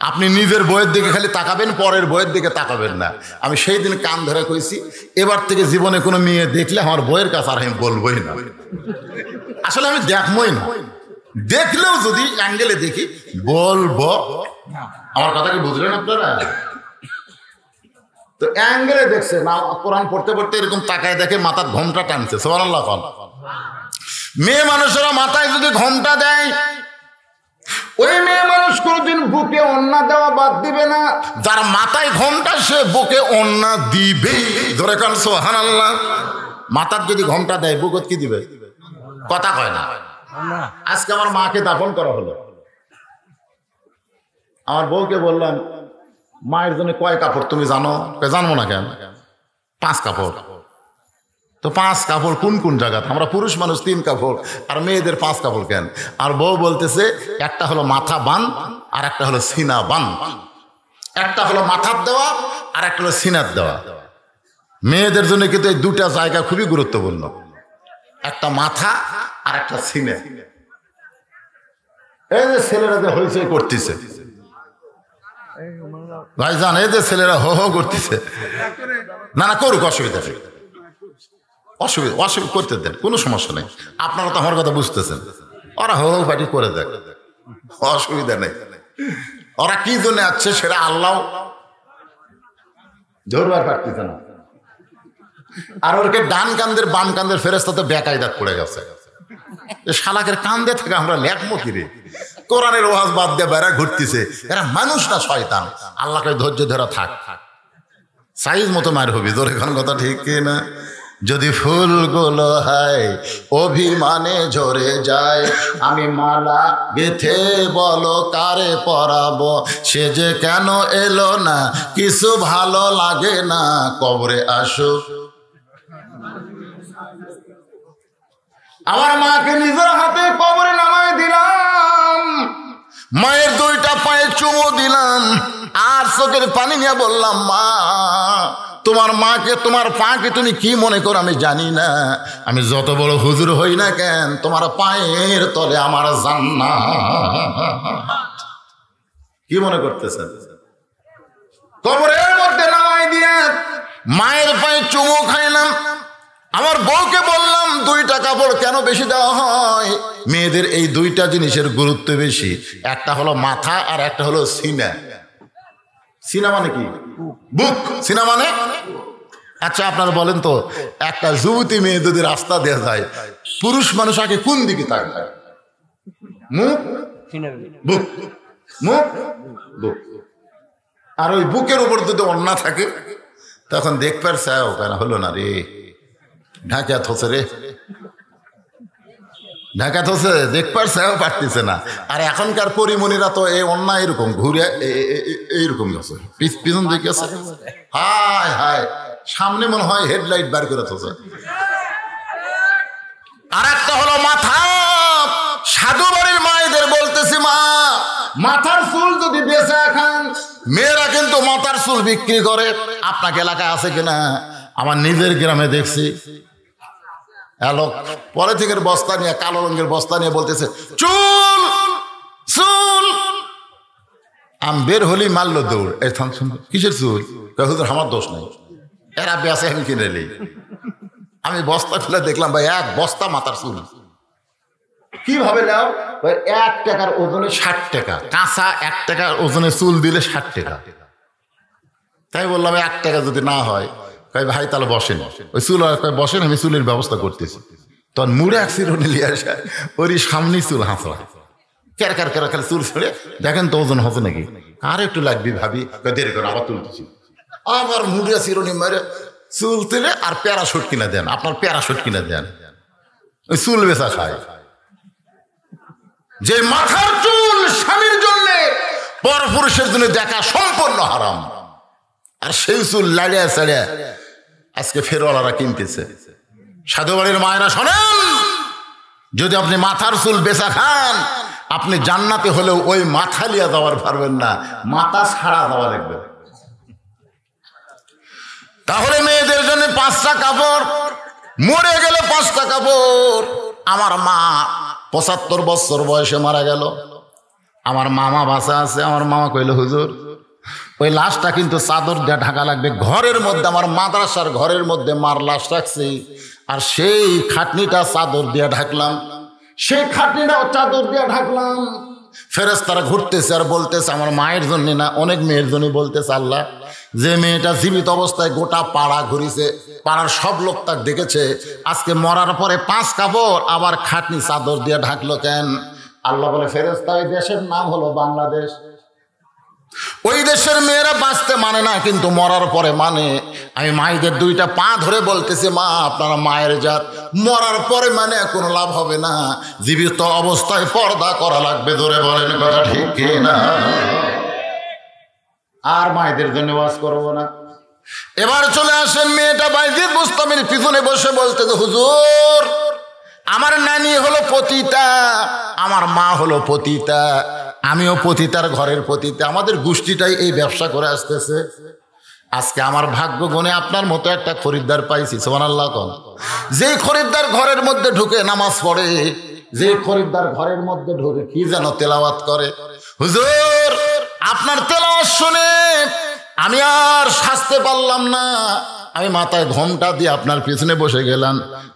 আপনি নিজের বইয়ের দিকে খালি তাকাবেন, পরের বইয়ের দিকে তাকাবেন না। আমি সেই দিন কান ধরে কইছি, এবার থেকে জীবনে কোনো মেয়ে দেখলে আমার বইয়ের কাছে আর আমি বলবোই না। আসলে আমি দেখবই না, দেখলেও যদি অ্যাঙ্গেলে দেখি বলবো। আমার কথা কি বুঝলেন আপনারা? তো অ্যাঙ্গেলে দেখছে না, কোরআন পড়তে পড়তে এরকম তাকায় দেখে মাথার ঘোমটা টানছে। সুবহানাল্লাহ। মেয়ে মানুষেরা মাথায় যদি ঘোমটা দেয়, ওই মেয়ে মানুষ কোনদিন বুকে ওড়না দেওয়া বাদ দিবে না। যার মাথায় ঘোমটা সে বুকে ওড়না দিবে। ধরে কান সুবহানাল্লাহ। মাথার যদি ঘোমটা দেয় বুকত কি দিবে? কথা কয় না। আজকে আমার মাকে দাফন করা হলো, আমার বউকে বললাম মায়ের জন্য কয় কাপড় তুমি জানো? জানবো না। কেন? 5 কাপড়। তো 5 কাপড় কোন কোন জায়গাতে? আমরা পুরুষ মানুষ 3 কাপড়, আর মেয়েদের 5 কাপড় কেন? আর বউ বলতেছে একটা হলো মাথা বান, আর একটা হলো সিনা বান। একটা হলো মাথার দেওয়া, আর একটা হলো সিনার দেওয়া। মেয়েদের জন্য কিন্তু এই দুটা জায়গা খুবই গুরুত্বপূর্ণ, একটা মাথা আর একটা সিনে। এই যে ছেলেরা যে হইচই করতেছে ভাইজান, এই যে ছেলেরা হো হো করতেছে, না না করুক, অসুবিধা নেই, অসুবিধা করতে দেন, কোনো সমস্যা নেই। আপনারা তো আমার কথা বুঝতেছেন। ওরা হো হো পাটি করে দেখ, অসুবিধা নেই। ওরা কি জন্য আছে সেটা আল্লাহ ধরবার পারতেছে না। আর ওরকে ডান কান্দের বাম কান্দের ফেরেশতা তো বেকায়দাত পড়ে গেছে। শালাকের কান্দে থেকে আমরা লেখবো কি রে? কোরআনের ওয়াজ বাদ দিয়ে বেড়া ঘুরতেছে। এরা মানুষ না শয়তান। আল্লাহকে ধৈর্য ধরা থাক, সাইজ মতো মার হবি। তোর এখন কথা ঠিক না? যদি ফুলগুলো হয় অভিমানে ঝরে যায়, আমি মালা গেথে বলো কারে পরাবো, সে যে কেন এলো না, কিছু ভালো লাগে না, কবরে আসুক। আমার মাকে নিজের হাতে কবরে নামায় দিলাম, মায়ের 2টা পায়ে চুমু দিলাম, আর চোখের পানি নিয়ে বললাম, মা তোমার মাকে, তোমার পাকে তুমি কি মনে করো আমি জানি না। আমি যত বড় হুজুর হই না কেন, তোমার পায়ের তলে আমার জান্নাত। কি মনে করতেছেন? কবরের মধ্যে নামাই দিয়ে মায়ের পায়ে চুমু খাইলাম। আমার বউকে বললাম 2টা কাপড় কেন বেশি দেওয়া হয়? মেয়েদের এই 2টা জিনিসের গুরুত্ব বেশি। একটা হলো মাথা, আর একটা হলো সিনা। সিনা মানে কি? বুক। সিনা মানে? আচ্ছা আপনারা বলেন তো, একটা যুবতী মেয়ে যদি রাস্তা দেওয়া যায়, পুরুষ মানুষ আগে কোন দিকে তাকায়? মুখ, বুক, মুখ, বুক। আর ওই বুকের উপর যদি ওড়না থাকে তখন দেখবার চাও কেন হলো না রে, ঢাকা থসে রে, ঢাকা থসে, দেখবার চাও পারতেছে না। আর এখনকার পরিমণিরা তো এই ওড়না এরকম ঘুরে এইরকম গেছে, পিছন দিকে গেছে। হায় হায়, সামনে মনে হয় হেডলাইট বার করে থসে। আর একটা হলো মাথা। সাধু বাড়ির মায়েদের বলতেছি, মা মাথার চুল যদি বেচা খান, মেয়েরা কিন্তু মাথার চুল বিক্রি করে। আপনাকে এলাকায় আছে কিনা? আমার নিজের গ্রামে দেখছি। পরে থেকে বস্তা নিয়ে, কালো রঙের বস্তা নিয়ে বলতেছে চুল চুল। আম বের হলি মারলো দৌড়। এই থাম, কিসের চুল? হুজুর আমার দোষ নাই, এরা বেঁচে আমি কিনে নেই। আমি বস্তা খুলে দেখলাম ভাই 1 বস্তা মাথার চুল। কিভাবে নাও? 1 টাকার ওজনে 60 টাকা, কাঁচা 1 টাকার ওজনে চুল দিলে 60 টাকা। তাই বললাম 1 টাকা যদি না হয়, কই ভাই তাহলে বসেন, ওই চুল বসেন, আমি চুলের ব্যবস্থা করতেছি। তখন মুড়ে চিরুনি নিয়ে আসে, ওরই সামনে চুল হাঁচড়া, কের কের কের খালি চুল ছেড়ে দেখেন তো ওজন হচ্ছে নাকি। আর একটু লাগবি ভাবি, দেরি করে আবার তুলতেছি। আবার মুড়ে চিরুনি মেরে চুল তুলে আর প্যারাশুট কিনে দেন, আপনার প্যারাশুট কিনে দেন, ওই চুল বেচা খায়। যে মাথার চুল স্বামীর জন্য, পরপুরুষের জন্য দেখা সম্পূর্ণ হারাম, আর সেই চুল লাড়িয়া চাড়িয়া আজকে ফেরওয়ালারা কিনতেছে। সাধু বাড়ির মায়েরা শোনেন, যদি আপনি মাথার চুল বেচা খান, আপনি জান্নাতে হলেও ওই মাথা লিয়া যাওয়ার পারবেন না, মাথা ছাড়া যাওয়া লাগবে। তাহলে মেয়েদের জন্য 5টা কাপড়, মরে গেলে 5টা কাপড়। আমার মা 75 বছর বয়সে মারা গেল। আমার মামা বাসা আছে, আমার মামা কইল হুজুর ওই লাশটা কিন্তু চাদর দিয়ে ঢাকা লাগবে। ঘরের মধ্যে আমার মাদ্রাসার ঘরের মধ্যে মার লাশ রাখছি, আর সেই খাটনিটা চাদর দিয়ে ঢাকলাম, সেই খাটনিটাও চাদর দিয়ে ঢাকলাম। ফেরেশতারা ঘুরতেছে আর বলতেছে আমার মায়ের জন্য না, অনেক মেয়ের জন্য বলতেছে আল্লাহ, যে মেয়েটা জীবিত অবস্থায় গোটা পাড়া ঘুরিছে, পাড়ার সব লোক তাক দেখেছে, আজকে মরার পরে 5 কাপড় আবার খাটনি চাদর দিয়ে ঢাকলো কেন? আল্লাহ বলে ফেরেশতা ওই দেশের নাম হলো বাংলাদেশ। ওই দেশের মেয়েরা বাঁচতে মানে না, কিন্তু মরার পরে মানে। আমি মায়েদের 2টা পা ধরে বলতেছি মা আপনারা মায়ের জাত, মরার পরে মানে কোনো লাভ হবে না, জীবিত অবস্থায় পর্দা করা লাগবে। ধরে বলেন কথা ঠিক কি না? আর মায়েদের জন্য ওয়াজ করবো না। এবার চলে আসেন মেয়েটা বাইজিদ বুস্তামির পিছনে বসে বলতে যে হুজুর আমার নানি হলো পতিতা, আমার মা হলো পতিতা, আমিও পতিতার ঘরের পতিতা, আমাদের গোষ্ঠীটাই এই ব্যবসা করে আসতেছে। আজকে আমার ভাগ্য গুণে আপনার মতো একটা খরিদ্দার পাইছি, সুবহানাল্লাহ কোন। যে খরিদ্দার ঘরের মধ্যে ঢুকে নামাজ পড়ে, যে খরিদ্দার ঘরের মধ্যে ঢুকে কি যেন তেলাওয়াত করে। হুজুর আপনার তেলাওয়াত শুনে আমি আর সাজতে পারলাম না, আমি মাথায় ঘোমটা দিয়ে আপনার পিছনে বসে গেলাম।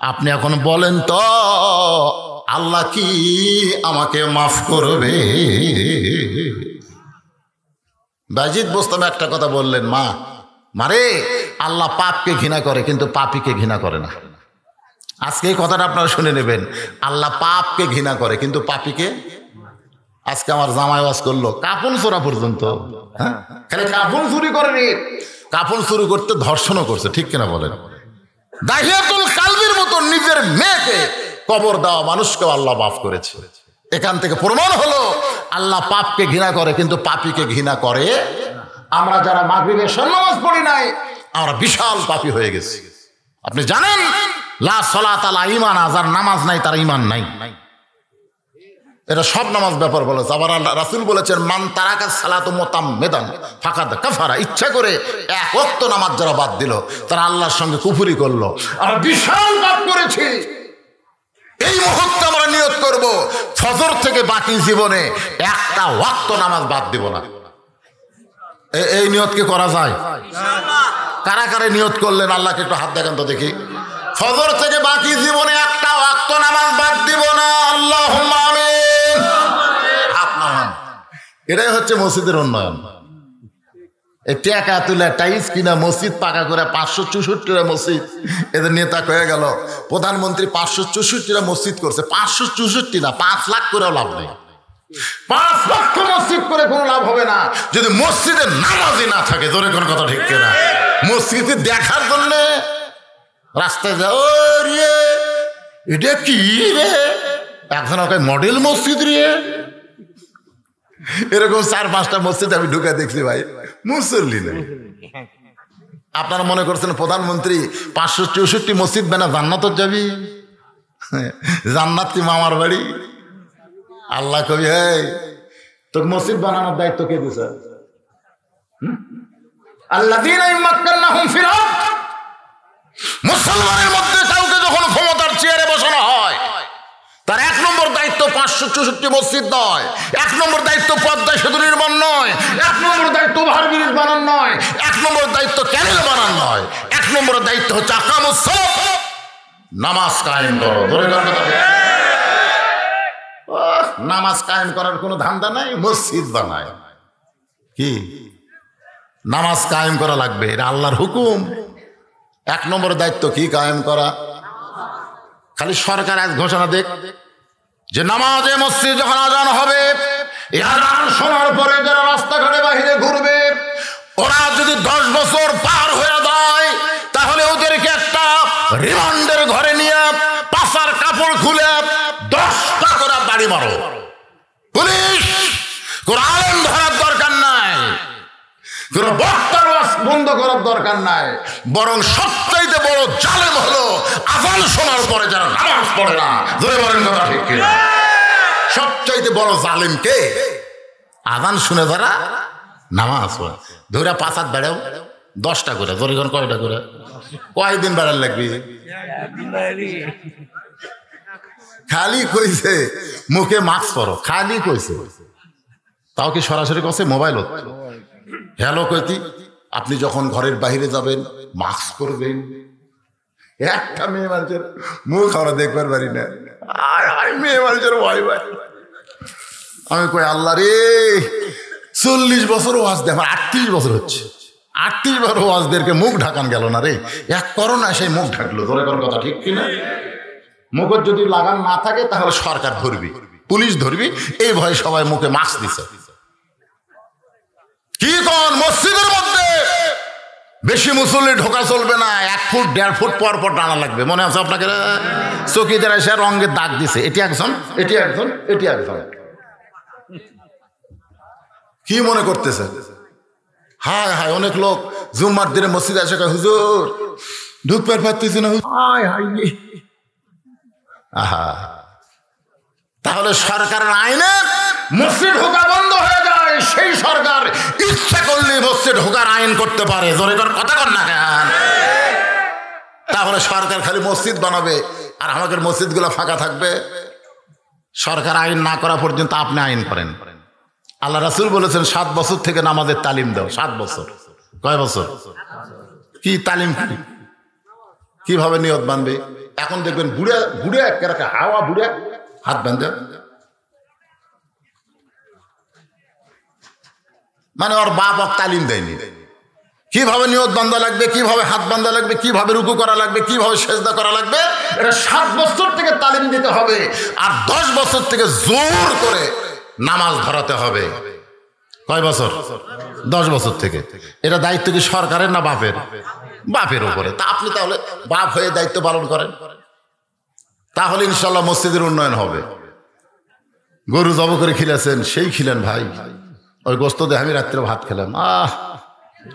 আপনি এখন বলেন তো আল্লাহ কি আমাকে মাফ করবে? বাইজিদ বোস্তামি একটা কথা বললেন, মা মারে আল্লাহ পাপকে ঘৃণা করে কিন্তু পাপীকে ঘৃণা করে না। আজকে এই কথাটা আপনারা শুনে নেবেন, আল্লাহ পাপকে ঘৃণা করে কিন্তু পাপীকে। আজকে আমার জামাই ওয়াজ করলো কাফন চোরা পর্যন্ত, হ্যাঁ খালি কাফন চুরি করেনি, কাফন চুরি করতে ধর্ষণও করছে, ঠিক কিনা বলেন? দাহিয়াতুল কালবির মতো নিজের মেয়েকে কবর দেওয়া মানুষকেও আল্লাহ মাফ করেছে। এখান থেকে প্রমাণ হলো আল্লাহ পাপকে ঘৃণা করে কিন্তু পাপীকে ঘৃণা করে। আমরা যারা মাগরিবের নামাজ পড়ি নাই আমরা বিশাল পাপী হয়ে গেছি। আপনি জানেন লা সালাতা লা ঈমান, যার নামাজ নাই তার ঈমান নাই। এটা সব নামাজ ব্যাপার বলেছে। আবার আল্লাহ রাসূল বলেছেন মান তারাকা সালাতু মুতাম্মিদান ফাকাদ কাফারা, ইচ্ছা করে 1 ওয়াক্ত নামাজ যারা বাদ দিল তারা আল্লাহর সঙ্গে কুফরি করলো। আমরা বিশাল পাপ করেছি। এই মুহূর্তে আমরা নিয়ত করব ফজর থেকে বাকি জীবনে 1টা ওয়াক্ত নামাজ বাদ দিব না। এই নিয়ত কি করা যায়? কারা কারা নিয়ত করলেন আল্লাহকে একটু হাত দেখান তো দেখি। ফজর থেকে বাকি জীবনে 1টা ওয়াক্ত নামাজ বাদ দিব না। আল্লাহুম্মা আমিন। হাত নামান। এটাই হচ্ছে মসজিদের উন্নয়ন। এই টাকা তুলে টাইলস কিনা মসজিদ পাকা করে 564টা মসজিদ, এদের নেতা হয়ে গেল প্রধানমন্ত্রী 564টা মসজিদ করছে। 564 না, 5 লাখ করেও লাভ নেই। 5 লক্ষ মসজিদ করে কোনো লাভ হবে না যদি মসজিদে নামাজই না থাকে। জোরে কোনো কথা ঠিক কিনা? মসজিদে দেখার জন্য রাস্তায় যাও রে, এটা কি রে, এখন ওকে মডেল মসজিদ রে, এরকম 4-5টা মসজিদ আমি ঢুকে দেখছি ভাই, মুসল্লি নেই। আপনারা মনে করছেন প্রধানমন্ত্রী 564 মসজিদ বানা জান্নাত যাবি? জান্নাত কি মামার বাড়ি? আল্লাহ কবি এই তোকে মসজিদ বানানোর দায়িত্ব কে দিছে? আল্লাযীনা ইম্মাক্কানাহুম ফিল আরদ। মুসলমানের মধ্যে কাউকে যখন ক্ষমতার চেয়ারে বসানো হয় তার 1 নম্বর দায়িত্ব 564 মসজিদ নয়, 1 নম্বর দায়িত্ব পদ্মা সেতু নির্মাণ নয়, 1 নম্বর দায়িত্ব ওভার ব্রিজ বানান নয়, 1 নম্বর দায়িত্ব ক্যানেল বানান নয়, 1 নম্বর দায়িত্ব হচ্ছে আকামুস সালাত, নামাজ কায়েম করো। ধরে কথা, নামাজ কায়েম করার কোনো ধান্দা নাই, মসজিদ বানায় কি? নামাজ কায়েম করা লাগবে, এটা আল্লাহর হুকুম। 1 নম্বর দায়িত্ব কি? কায়েম করা। খালি সরকার এক ঘোষণা দেখ যে নামাজে মসজিদ যখন আজান হবে, এই আজান শোনার পরে যারা রাস্তাঘাটে বাহিরে ঘুরবে ওরা যদি 10 বছর পার হয়ে যায় তাহলে ওদেরকে একটা রিমান্ডের ঘরে নিয়ে পাছার কাপড় খুলে 10টা করে বাড়ি মারো। পুলিশ কোন আলেম ধরার দরকার নাই, কোন বক্তার বন্ধ করার দরকার নাই, বরং সবচাইতে বড় জালেম হলো আজান শোনার পরে যারা নামাজ পড়ে না। ধরে বলেন কথা ঠিক কিনা? সবচাইতে বড় জালেম কে? আজান শুনে যারা নামাজ পড়ে। ধরে 5 হাত বেড়াও 10টা করে, ধরে কয়টা করে? কয়দিন বেড়ার লাগবে? খালি কইছে মুখে মাস্ক পরো, খালি কইছে তাও কি সরাসরি কাছে মোবাইল হ্যালো কইতি আপনি যখন ঘরের বাইরে যাবেন মাস্ক করবেন। একটা মেয়ে মানুষের মুখ আমরা দেখবার পারি না, মেয়ে মানুষের ভয় ভাই। আমি কই আল্লাহ রে, 40 বছর ওয়াজ দেয়, আমার 38 বছর হচ্ছে, 38 বছর ওয়াজদেরকে মুখ ঢাকান গেল না রে, এক করোনা সেই মুখ ঢাকলো। ধরে কোন কথা ঠিক কিনা? মুখের যদি লাগান না থাকে তাহলে সরকার ধরবি, পুলিশ ধরবি, এই ভয়ে সবাই মুখে মাস্ক দিছে। কি কোন মসজিদের মধ্যে বেশি মুসল্লি ঢোকা চলবে না, 1 ফুট 1.5 ফুট পর পর টানা লাগবে। মনে আছে আপনাকে? চকিদার এসে রঙের দাগ দিছে, এটি একজন, এটি একজন, এটি একজন। কি মনে করতেছে? হায় হায়, অনেক লোক জুম্মার দিনে মসজিদে এসে কয় হুজুর ঢুকবার পারতেছি না। হায় হায়, আহা, তাহলে সরকারের আইনে মসজিদ ঢোকা বন্ধ হয়ে যায়, সেই সরকার ইচ্ছা করলে মসজিদ ঢোকার আইন করতে পারে। জোরে কর, কথা কর না কেন? তাহলে সরকার খালি মসজিদ বানাবে আর আমাদের মসজিদগুলো ফাঁকা থাকবে। সরকার আইন না করা পর্যন্ত আপনি আইন করেন। আল্লাহ রাসূল বলেছেন 7 বছর থেকে নামাজের তালিম দাও। 7 বছর। কয় বছর? কি তালিম? কিভাবে নিয়ত বানবে? এখন দেখবেন বুড়ে বুড়ে একটা হাওয়া বুড়ে হাত বাঁধে, মানে ওর বাপ তালিম দেয়নি কিভাবে নিয়ত বান্ধা লাগবে, কিভাবে হাত বান্ধা লাগবে, কিভাবে রুকু করা লাগবে, কিভাবে সেজদা করা লাগবে। এটা 7 বছর থেকে তালিম দিতে হবে, আর 10 বছর থেকে জোর করে নামাজ ধরাতে হবে। কয় বছর? 10 বছর থেকে। এটা দায়িত্ব কি সরকারের না বাপের? বাপের উপরে। তা আপনি তাহলে বাপ হয়ে দায়িত্ব পালন করেন, তাহলে ইনশাল্লাহ মসজিদের উন্নয়ন হবে। গরু জব করে খিলেছেন, সেই খিলেন ভাই, ওই গোস্ত দিয়ে আমি রাত্রে ভাত খেলাম,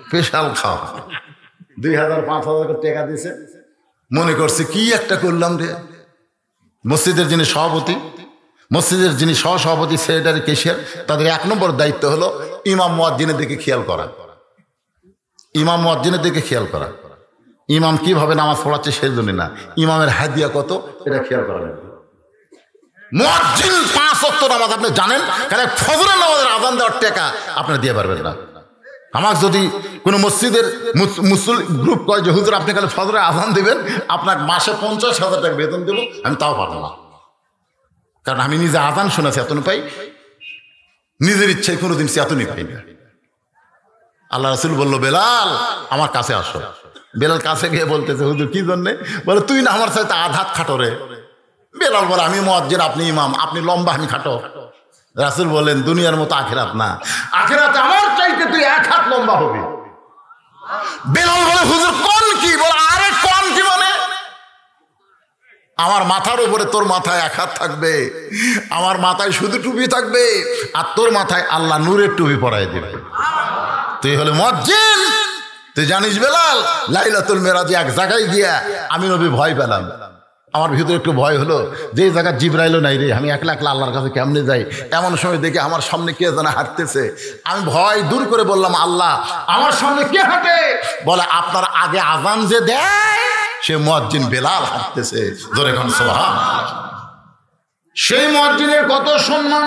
স্পেশাল খাওয়া, 2000-5000 টাকা দিয়েছে, মনে করছে কি একটা করলাম রে। মসজিদের যিনি সভাপতি, মসজিদের যিনি সহসভাপতি, সেক্রেটারি, কেশিয়ার, তাদের 1 নম্বর দায়িত্ব হলো ইমাম মুয়াজ্জিনের দিকে খেয়াল করা। ইমাম মুয়াজ্জিনের দিকে খেয়াল করা। ইমাম কিভাবে নামাজ পড়াচ্ছে সেই জন্য না, ইমামের হাদিয়া কত এটা খেয়াল করা লাগবে। মুয়াজ্জিন 5 ওয়াক্ত নামাজ আপনি জানেন, কারণ ফজরের নামাজের আযান দেওয়ার টাকা আপনি দিয়ে পারবেন না। আমার যদি কোনো মসজিদের গ্রুপ কয় যে হুজুর আপনি খালি ফজরে আযান দিবেন, আপনার মাসে 50,000 টাকা বেতন দেবো, আমি তাও পারবো না। কারণ আমি নিজে আযান শুনেছি, এতনই পাই, নিজের ইচ্ছায় কোনোদিন এতনই পাই না। আল্লাহ রাসূল বলল, বেলাল আমার কাছে আসো। বেলাল কাছে গিয়ে বলতেছে, হুজুর কি জন্যে? বলে তুই না আমার সাথে আধাত খাটো রে। বেলাল বলে, আমি মুয়াজ্জিন, আপনি ইমাম, আপনি লম্বা, আমি খাটো। রাসূল বলেন, দুনিয়ার মতো আখিরাত না, আখিরাতে আমার চাইতে তুই 1 হাত লম্বা হবি। বেলাল বলে, হুজুর কোন কি? বলে, আরে কোন কি মানে? আমার মাথার উপরে তোর মাথায় 1 হাত থাকবে, আমার মাথায় শুধু টুপি থাকবে, আর তোর মাথায় আল্লাহ নূরের টুপি পরাই দিবে। তুই হলে মুয়াজ্জিন। তুই জানিস বেলাল, লাইলাতুল মেরাজে এক জায়গায় গিয়া আমি নবী ভয় পেলাম। আমার ভিতরে একটু ভয় হলো, যে জায়গা জিবরাইলও নাই রে, আমি একলা একলা আল্লাহর কাছে কেমনে যাই? এমন সময় দেখে আমার সামনে কে যেন হাঁটতেছে। আমি ভয় দূর করে বললাম, আল্লাহ আমার সামনে কে হাঁটে? বলে, আপনার আগে আযান যে দেয় সে মুয়াজ্জিন বেলাল হাঁটতেছে। জোরে কোন সুবহানাল্লাহ। সেই মুয়াজ্জিনের কত সম্মান,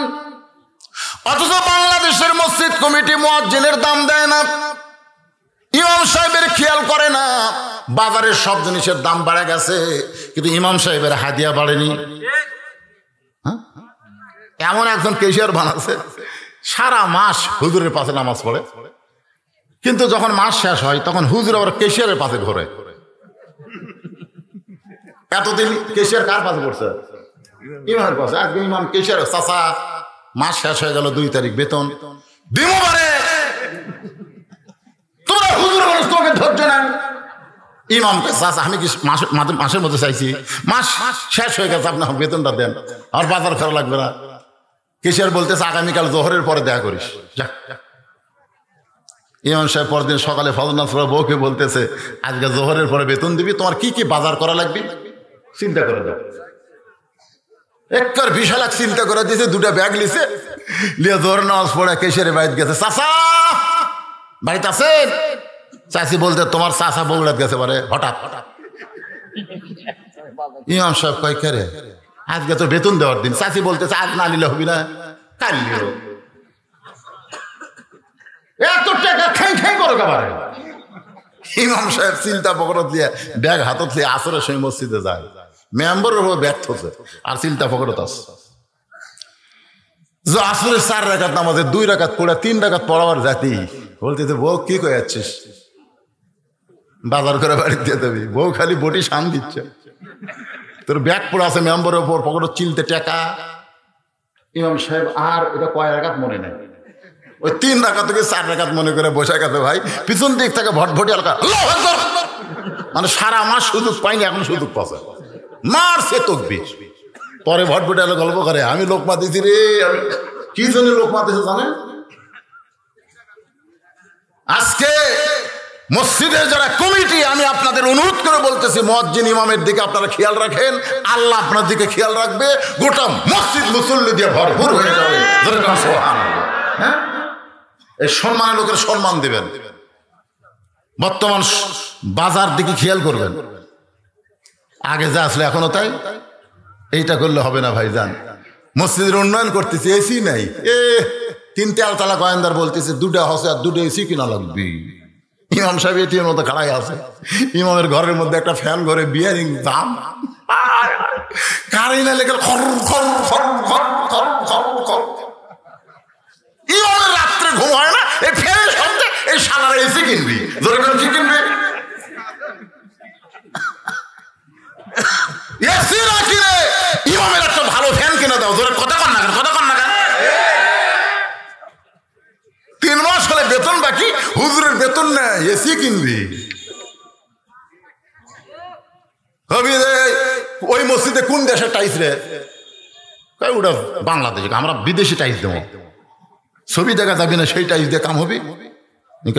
অথচ বাংলাদেশের মসজিদ কমিটি মুয়াজ্জিনের দাম দেয় না, ইমাম সাহেবের খেয়াল করে না। বাজারের সব জিনিসের দাম বেড়ে গেছে, কিন্তু ইমাম সাহেবের হাদিয়া বাড়েনি। এমন একজন কেশিয়ার বানাচ্ছে, সারা মাস হুজুরের পাশে নামাজ পড়ে, কিন্তু যখন মাস শেষ হয় তখন হুজুর আবার কেশিয়ারের পাশে ঘোরে। এতদিন কেশিয়ার কার পাশে পড়ছে? ইমামের পাশে। আজকে ইমাম কেশিয়ার, চাচা মাস শেষ হয়ে গেল, 2 তারিখ বেতন দিব পারে, তোমরা হুজুর মানুষ, তোমাকে ধৈর্য নেন। ইমামকে, চাচা আমি কি মাসের মধ্যে চাইছি, মাস শেষ হয়ে গেছে, আপনি বেতনটা দেন, আর বাজার করা লাগবে না। কেশিয়ার বলতেছে, আগামীকাল জোহরের পরে দেখা করিস। ইমাম সাহেব পরদিন সকালে ফজর নামাজ পড়ে বউকে বলতেছে, আজকে জোহরের পরে বেতন দিবি, তোমার কি কি বাজার করা লাগবে চিন্তা করে দাও। একবার 20 লাখ চিন্তা করে দিয়েছে, 2টা ব্যাগ লিছে, লিয়ে জোহর নামাজ পড়ে কেশিয়ারের বাড়িতে গেছে। চাচা বাড়িতে আছেন? চাচি বলতে, তোমার চাচা বগুড়াত গেছে পারে হঠাৎ। ইমাম সাহেব কয়, কে রে, আজকে তো বেতন দেওয়ার দিন। চাচি বলতেছে, আজ না নিলে হবি না, কাল নিও। এত টাকা খাই খাই করে কাবারে। ইমাম সাহেব চিন্তা পকড়ত দিয়ে ব্যাগ হাতত দিয়ে আসরের সময় মসজিদে যায়, মেম্বরের উপর ব্যর্থ হচ্ছে আর চিন্তা পকড়ত আছে। আসরের 4 রাকাত নামাজে 2 রাকাত পড়া 3 রাকাত পড়াবার জাতি বলতেছে, বউ কি কয়ে যাচ্ছিস, বাজার করে বাড়ি দিয়ে দেবি। বউ খালি বটি শান দিচ্ছে, তোর ব্যাগ পড়ে আছে মেম্বরের উপর, পকড়ত চিলতে টাকা। ইমাম সাহেব আর এটা কয় রাকাত মনে নেই, ওই 3 রাকাত থেকে 4 রাকাত মনে করে বসে গেছে। ভাই পিছন দিক থেকে ভটভটি আলকা, মানে সারা মাস সুযোগ পাইনি, এখন সুযোগ পাচ্ছে, মারছে তকবীর। পরে ভটভটি আলো গল্প করে, আমি লোকমা দিছি রে। আমি কি জন্য লোকমা দিছে জানেন? আজকে মসজিদের যারা কমিটি, আমি আপনাদের অনুরোধ করে বলতেছি, মুয়াজ্জিন ইমামের দিকে আপনারা খেয়াল রাখেন, আল্লাহ আপনার দিকে খেয়াল রাখবে, গোটা মসজিদ মুসল্লি দিয়ে ভরপুর হয়ে যাবে। হ্যাঁ, এই সম্মানের লোকের সম্মান দিবেন। বর্তমান বাজার দিকে খেয়াল করবেন, আগে যা আসলে এখনো তাই। এইটা করলে হবে না ভাইজান, মসজিদের উন্নয়ন করতেছি, এসি নাই, 3 তালা গোয়েন্দার বলতেছে 2টা হসে আর 2টা এসি কিনা লাগবে। ইমাম সাহেব এটির মতো খাড়াই আছে, ইমামের ঘরের মধ্যে একটা ফ্যান ঘরে বিয়ারিং দাম কারেন্ট লেগে ইমামের রাত্রে ঘুম হয় না, এই ফ্যানের শব্দে এই সালারে এসি কিনবি, কি কিনবি? এসি না কিনে ইমামের একটা ভালো ফ্যান কিনে দাও, জোরে কথা কন না কেন, কথা কন না কেন? 3 মাস হলে বেতন বাকি, হুজুরের বেতন নেই, এসি কিনবি। ওই মসজিদে কোন দেশের টাইস রে? ওটা বাংলাদেশ, আমরা বিদেশি টাইস দেবো। ছবি দেখা যাবি না, সেই টাইস দিয়ে কাম হবে।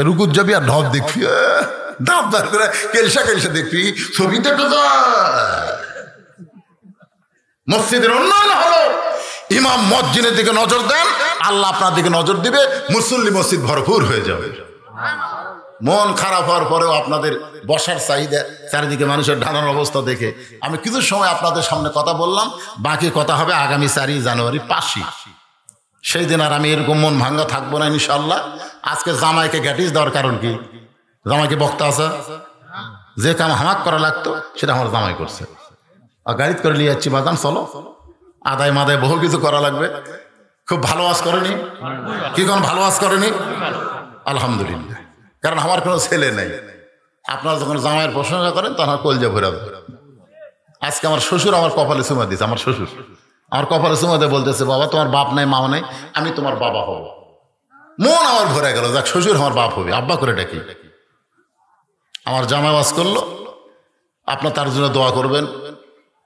রুকুত যাবি আর ঢপ দেখবি, ঢপ বার করে কেলসা কেলসা দেখবি, ছবি দেখা যায়। মসজিদের উন্নয়ন হলো, ইমাম মুয়াজ্জিনের দিকে নজর দেন, আল্লাহ আপনার দিকে নজর দিবে, মুসল্লি মসজিদ ভরপুর হয়ে যাবে। মন খারাপ হওয়ার পরেও আপনাদের বসার চাহিদা, চারিদিকে মানুষের ঢালার অবস্থা দেখে আমি কিছু সময় আপনাদের সামনে কথা বললাম, বাকি কথা হবে আগামী 4 জানুয়ারি 5। সেই দিন আর আমি এরকম মন ভাঙ্গা থাকবো না ইনশাল্লাহ। আজকে জামাইকে গ্যাটিস দেওয়ার কারণ কি? জামাইকে বক্তা আছে, যে কাম হামাক করা লাগতো সেটা আমার জামাই করছে, আর গাড়িতে করে নিয়ে যাচ্ছি, বাদাম চলো, আদায় মাদায় বহু কিছু করা লাগবে। খুব ভালো আজ করেনি, কি কোন ভালো আজ করেনি? আলহামদুলিল্লাহ, কারণ আমার কোনো ছেলে নেই। আপনারা যখন জামাইয়ের প্রশংসা করেন তখন আমার কলজা ভরাবে। আজকে আমার শ্বশুর আমার কপালে চুমা দিয়েছে, আমার শ্বশুর আমার কপালে চুমা দিয়ে বলতেছে, বাবা তোমার বাপ নাই মা নাই, আমি তোমার বাবা হব। মন আমার ভরে গেল, যাক শ্বশুর আমার বাপ হবে, আব্বা করে ডাকি। আমার জামাই ওয়াজ করলো, আপনার তার জন্য দোয়া করবেন।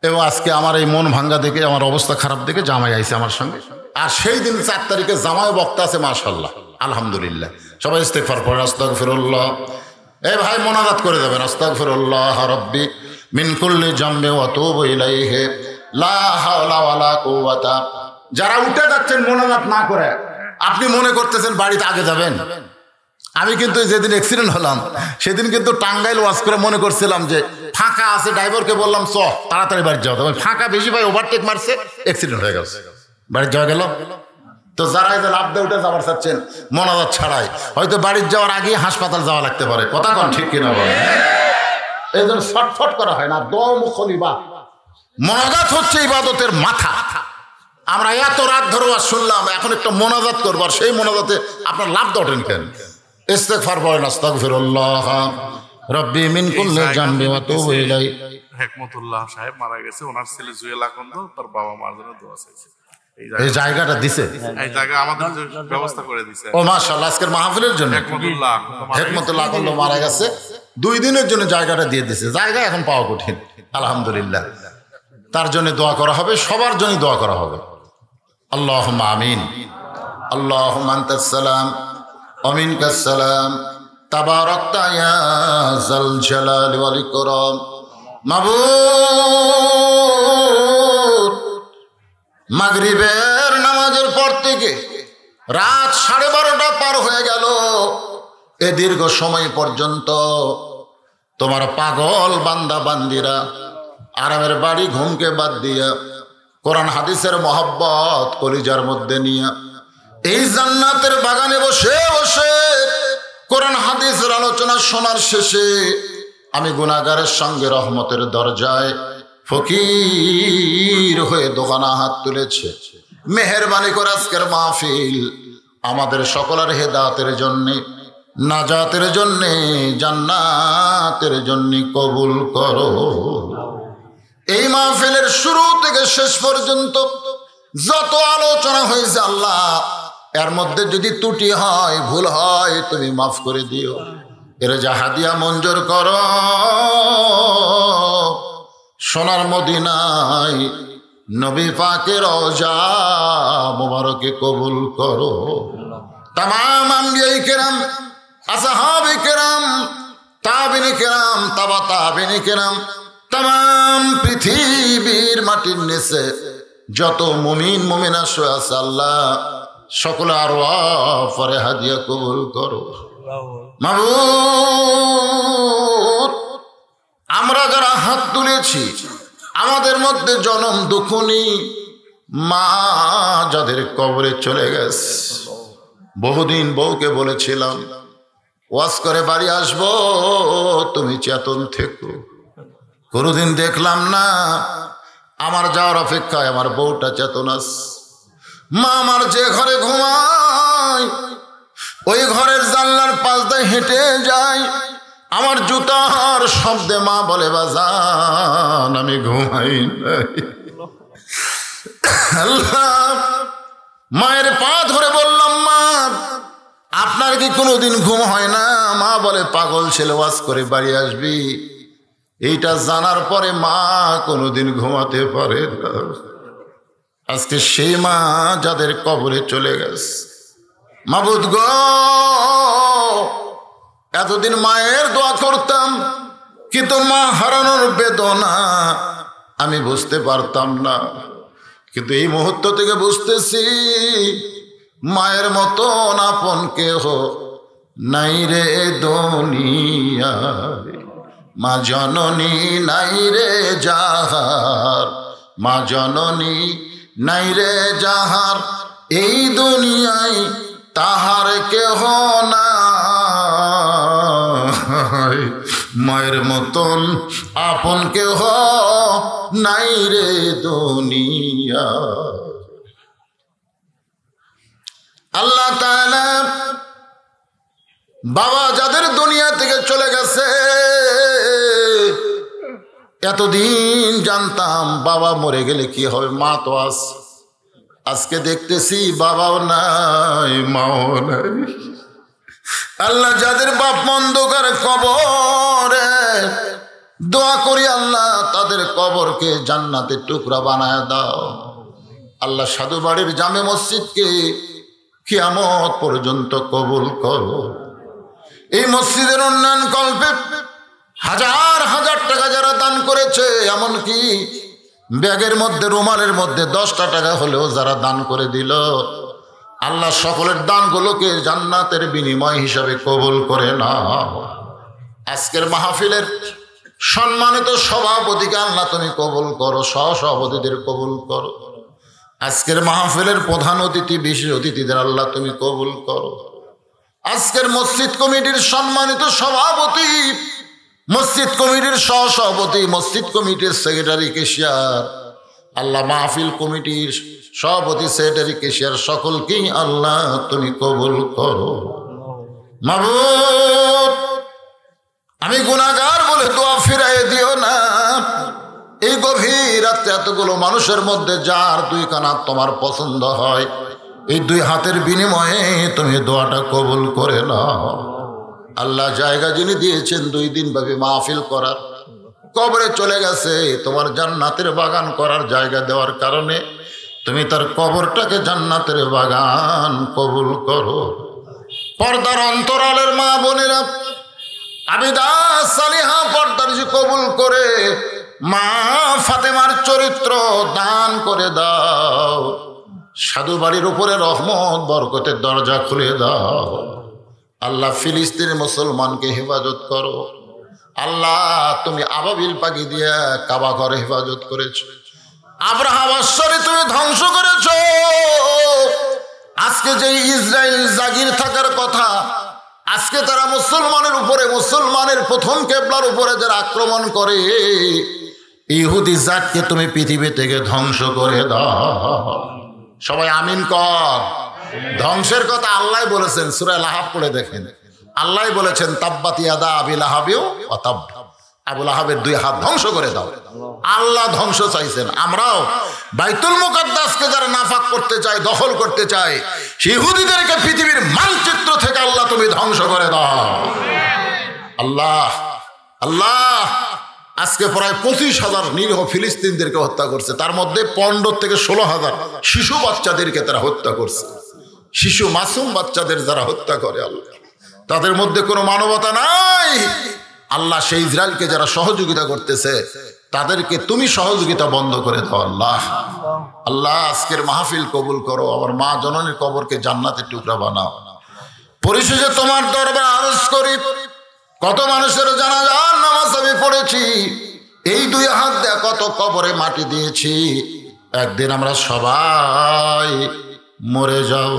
এবং আজকে আমার এই মন ভাঙ্গা দেখে, আমার অবস্থা খারাপ দেখে জামাই আইছে আমার সঙ্গে। আর সেই দিন 4 তারিখে জামাই বক্তা আছে, মাশাআল্লাহ আলহামদুলিল্লাহ। সবাই ইস্তেগফার পড়েন, আস্তাগফিরুল্লাহ। এই ভাই মোনাজাত করে দেবেন, আস্তাগফিরুল্লাহ রাব্বি মিন কুল্লি জামবি ওয়া তুবু ইলাইহি লা হাওলা ওয়ালা কুওয়াতা। যারা উঠে যাচ্ছেন মোনাজাত না করে, আপনি মনে করতেছেন বাড়িতে আগে যাবেন। আমি কিন্তু যেদিন অ্যাক্সিডেন্ট হলাম সেদিন কিন্তু টাঙ্গাইল ওয়াজ করে মনে করছিলাম যে ফাঁকা আছে, ড্রাইভারকে বললাম চ তাড়াতাড়ি বাড়ি যাও, তবে ফাঁকা বেশি ভাই ওভারটেক মারছে, অ্যাক্সিডেন্ট হয়ে গেছে, বাড়ি যাওয়া গেল। তো যারা এই যে লাভ দিয়ে উঠে যাবার চাচ্ছেন মোনাজাত ছাড়াই, হয়তো বাড়ির যাওয়ার আগে হাসপাতাল যাওয়া লাগতে পারে, কথা কন ঠিক কিনা বলেন? এই জন্য শর্টফট করা হয় না, দম খলিবা। মোনাজাত হচ্ছে ইবাদতের মাথা। আমরা এত রাত ধরে শুনলাম, এখন একটা মোনাজাত করবো, আর সেই মোনাজাতে আপনার লাভ দটেন কেন? ইস্তেগফার পড়েন, আস্তাগফিরুল্লাহ রাব্বি মিন কুল্লি জামবি ওয়া তুবু ইলাইহি। হেকমতুল্লাহ সাহেব মারা গেছে, ওনার ছেলে জুয়েল আকন্দ তার বাবা মার জন্য দোয়া চাইছে। এই জায়গাটা দিছে, এই জায়গা আমাদের ব্যবস্থা করে দিছে। ও মাশাআল্লাহ, আজকের মাহফিলের জন্য হেকমতুল্লাহ আকন্দ মারা গেছে, 2 দিনের জন্য জায়গাটা দিয়ে দিছে। জায়গা এখন পাওয়া কঠিন, আলহামদুলিল্লাহ। তার জন্য দোয়া করা হবে, সবার জন্য দোয়া করা হবে। আল্লাহুম্মা আমিন। আল্লাহুম্মা আনতাস সালাম ওয়া মিনকাস সালাম, তাবারাকতা ইয়া যাল জালালি ওয়াল ইকরাম। মাবুদ, মাগরিবের নামাজের পর থেকে রাত 12:30 পার হয়ে গেল। এ দীর্ঘ সময় পর্যন্ত তোমার পাগল বান্দা বান্দিরা আরামের বাড়ি ঘুমকে বাদ দিয়া, কোরআন হাদিসের মহব্বত কলিজার মধ্যে নিয়ে এই জান্নাতের বাগানে বসে বসে কোরআন হাদিসের আলোচনা শোনার শেষে আমি গুনাহগারের সঙ্গে রহমতের দরজায় ফকির হয়ে দোকানা হাত তুলেছে। মেহেরবানি করে আজকের মাহফিল আমাদের সকলের হেদায়েতের জন্যে, নাজাতের জন্যে, জান্নাতের জন্যে কবুল করো। এই মাহফিলের শুরু থেকে শেষ পর্যন্ত যত আলোচনা হয়েছে আল্লাহ, এর মধ্যে যদি ত্রুটি হয়, ভুল হয়, তুমি মাফ করে দিও। এর যা হাদিয়া মঞ্জুর করো, সোনার মদিনায় নবী পাকের রওজা মুবারকে কবুল করো। তামাম আম্বিয়ায়ে কেরাম, আসহাবে কেরাম, তাবিঈনে কেরাম, তাবা তাবিঈনে কেরাম, তামাম পৃথিবীর মাটির নিচে যত মুমিন মুমিনা শুয়ে আছে আল্লাহ, সকল আরওয়াহ পরে হাদিয়া কবুল করো। মাবুদ, আমরা যারা হাত তুলেছি, আমাদের মধ্যে জনম দুঃখনী মা যাদের কবরে চলে গেছে, বহুদিন বউকে বলেছিলাম ওয়াজ করে বাড়ি আসবো, তুমি চেতন থেকো। কোনোদিন দেখলাম না। আমার যাওয়ার অপেক্ষায় আমার বউটা চেতন আছে। মা আমার যে ঘরে ঘুমায় ওই ঘরের জানলার পাশ দিয়ে হেঁটে যায়, আমার জুতার শব্দে মা বলে বাজান আমি ঘুমাই নাই। আল্লাহ, মায়ের পা ধরে বললাম মা আপনার কি কোনোদিন ঘুম হয় না? মা বলে পাগল ছেলে, ওয়াজ করে বাড়ি আসবি। এইটা জানার পরে মা কোনোদিন ঘুমাতে পারে না। আজকে সেই মা যাদের কবরে চলে গেছে, মাবুদ গো, এতদিন মায়ের দোয়া করতাম, কিন্তু মা হারানোর বেদনা আমি বুঝতে পারতাম না। কিন্তু এই মুহূর্ত থেকে বুঝতেছি মায়ের মতন আপন কেহ নাই রে দুনিয়ায়। মা জননী নাই রে যাহার, মা জননী নাই রে যাহার, এই দুনিয়ায় তাহার কেহ নাই। মায়ের মতন আপন কেহ নাই রে দুনিয়া। আল্লাহ তাআলা বাবা যাদের দুনিয়া থেকে চলে গেছে, এতদিন জানতাম বাবা মরে গেলে কি হবে, মা তো আছে। আজকে দেখতেছি বাবাও নাই, মাও নাই। আল্লাহ যাদের বাপ অন্ধকার কবরে, দোয়া করি আল্লাহ তাদের কবরকে জান্নাতের টুকরা বানায় দাও। আল্লাহ সাধু বাড়ির জামে মসজিদকে কিয়ামত পর্যন্ত কবুল করো। এই মসজিদের উন্নয়ন কল্পে হাজার হাজার টাকা যারা দান করেছে, এমনকি ব্যাগের মধ্যে রুমালের মধ্যে 10টা টাকা হলেও যারা দান করে দিল, আল্লাহ সকলের দানগুলোকে জান্নাতের বিনিময় হিসাবে কবুল করে নাও। আজকের মাহফিলের সম্মানিত সভাপতিকে আল্লাহ তুমি কবুল করো, সহসভাপতিদের কবুল করো। আজকের মাহফিলের প্রধান অতিথি, বিশেষ অতিথিদের আল্লাহ তুমি কবুল করো। আজকের মসজিদ কমিটির সম্মানিত সভাপতি, মসজিদ কমিটির সহসভাপতি, মসজিদ কমিটির সেক্রেটারি কেশিয়ার, আল্লাহ মাহফিল কমিটির সভাপতি, সেক্রেটারি, কেশিয়ার সকলকেই আল্লাহ তুমি কবুল করো। মাবুদ, আমি গুনাহগার বলে দোয়া ফিরাই দিও না। এই গভীর রাতে এতগুলো মানুষের মধ্যে যার 2 কানা তোমার পছন্দ হয়, এই 2 হাতের বিনিময়ে তুমি দোয়াটা কবুল করে নাও। আল্লাহ জায়গা যিনি দিয়েছেন 2 দিন ভাবে মাহফিল করার, কবরে চলে গেছে, তোমার জান্নাতের বাগান করার জায়গা দেওয়ার কারণে তুমি তার কবরটাকে জান্নাতের বাগান কবুল করো। পর্দার অন্তরালের মা বোনেরা, আবিদা সালিহা পর্দার যে কবুল করে মা ফাতেমার চরিত্র দান করে দাও। সাধু বাড়ির উপরে রহমত বরকতের দরজা খুলে দাও। আল্লাহ ফিলিস্তিনের মুসলমানকে হেফাজত করো। আল্লাহ তুমি আবাবিল পাখি দিয়া কাবা ঘরে হেফাজত করেছো, আব্রাহা বাদশাহকে তুমি ধ্বংস করেছো। আজকে আজকে যে ইসরায়েল জাগির থাকার কথা, আজকে তারা মুসলমানের উপরে, মুসলমানের প্রথম কেবলার উপরে যারা আক্রমণ করে, ইহুদি জাতকে তুমি পৃথিবী থেকে ধ্বংস করে দাও। সবাই আমিন কর। ধ্বংসের কথা আল্লাহ বলেছেন, সূরা লাহাব পড়ে দেখেন। আল্লাহ বলেছেন তাব্বাত ইয়াদা আবি লাহাবিও ওয়া তাব, আবু লাহাবের দুই হাত ধ্বংস করে দাও। আল্লাহ ধ্বংস চাইছেন। আমরাও বাইতুল মুকাদ্দাসকে যারা নাফাক করতে চায়, দখল করতে চায়, ইহুদিদেরকে পৃথিবীর মানচিত্র থেকে আল্লাহ তুমি ধ্বংস করে দাও। আল্লাহ আল্লাহ আজকে প্রায় 25,000 নিরীহ ফিলিস্তিনদেরকে হত্যা করছে, তার মধ্যে 15 থেকে 16,000 শিশু বাচ্চাদেরকে তারা হত্যা করছে। শিশু মাসুম বাচ্চাদের যারা হত্যা করে আল্লাহ, তাদের মধ্যে কোনো মানবতা নাই। আল্লাহ সেই ইসরায়েলকে যারা সহযোগিতা করতেছে তাদেরকে তুমি সহযোগিতা বন্ধ করে দাও। আল্লাহ আল্লাহ আজকের মাহফিল কবুল করো, আমার মা জননীর কবরকে জান্নাতের টুকরা বানাও। পরিশেষে তোমার দরবার আরজ করি, কত মানুষের জানাজার নামাজ আমি পড়েছি, এই দুই হাত দিয়ে কত কবরে মাটি দিয়েছি। একদিন আমরা সবাই মরে যাব।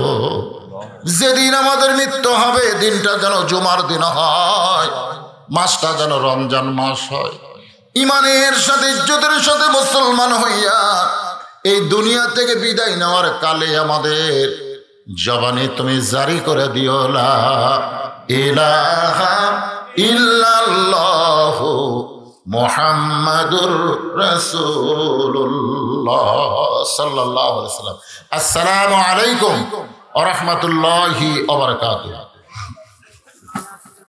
যেদিন আমাদের মৃত্যু হবে, দিনটা যেন জুমার দিন হয়, মাসটা যেন রমজান মাস হয়। ইমানের সাথে ইজ্জতের সাথে মুসলমান হইয়া এই দুনিয়া থেকে বিদায় নেওয়ার কালে আমাদের জবানে তুমি জারি করে দিও লা ইলাহা ইল্লাল্লাহু মুহাম্মাদুর রাসূলুল্লাহ সাল্লাল্লাহু আলাইহি ওয়াসাল্লাম। আসসালামু আলাইকুম ওয়া রাহমাতুল্লাহি ওয়া বারাকাতুহু।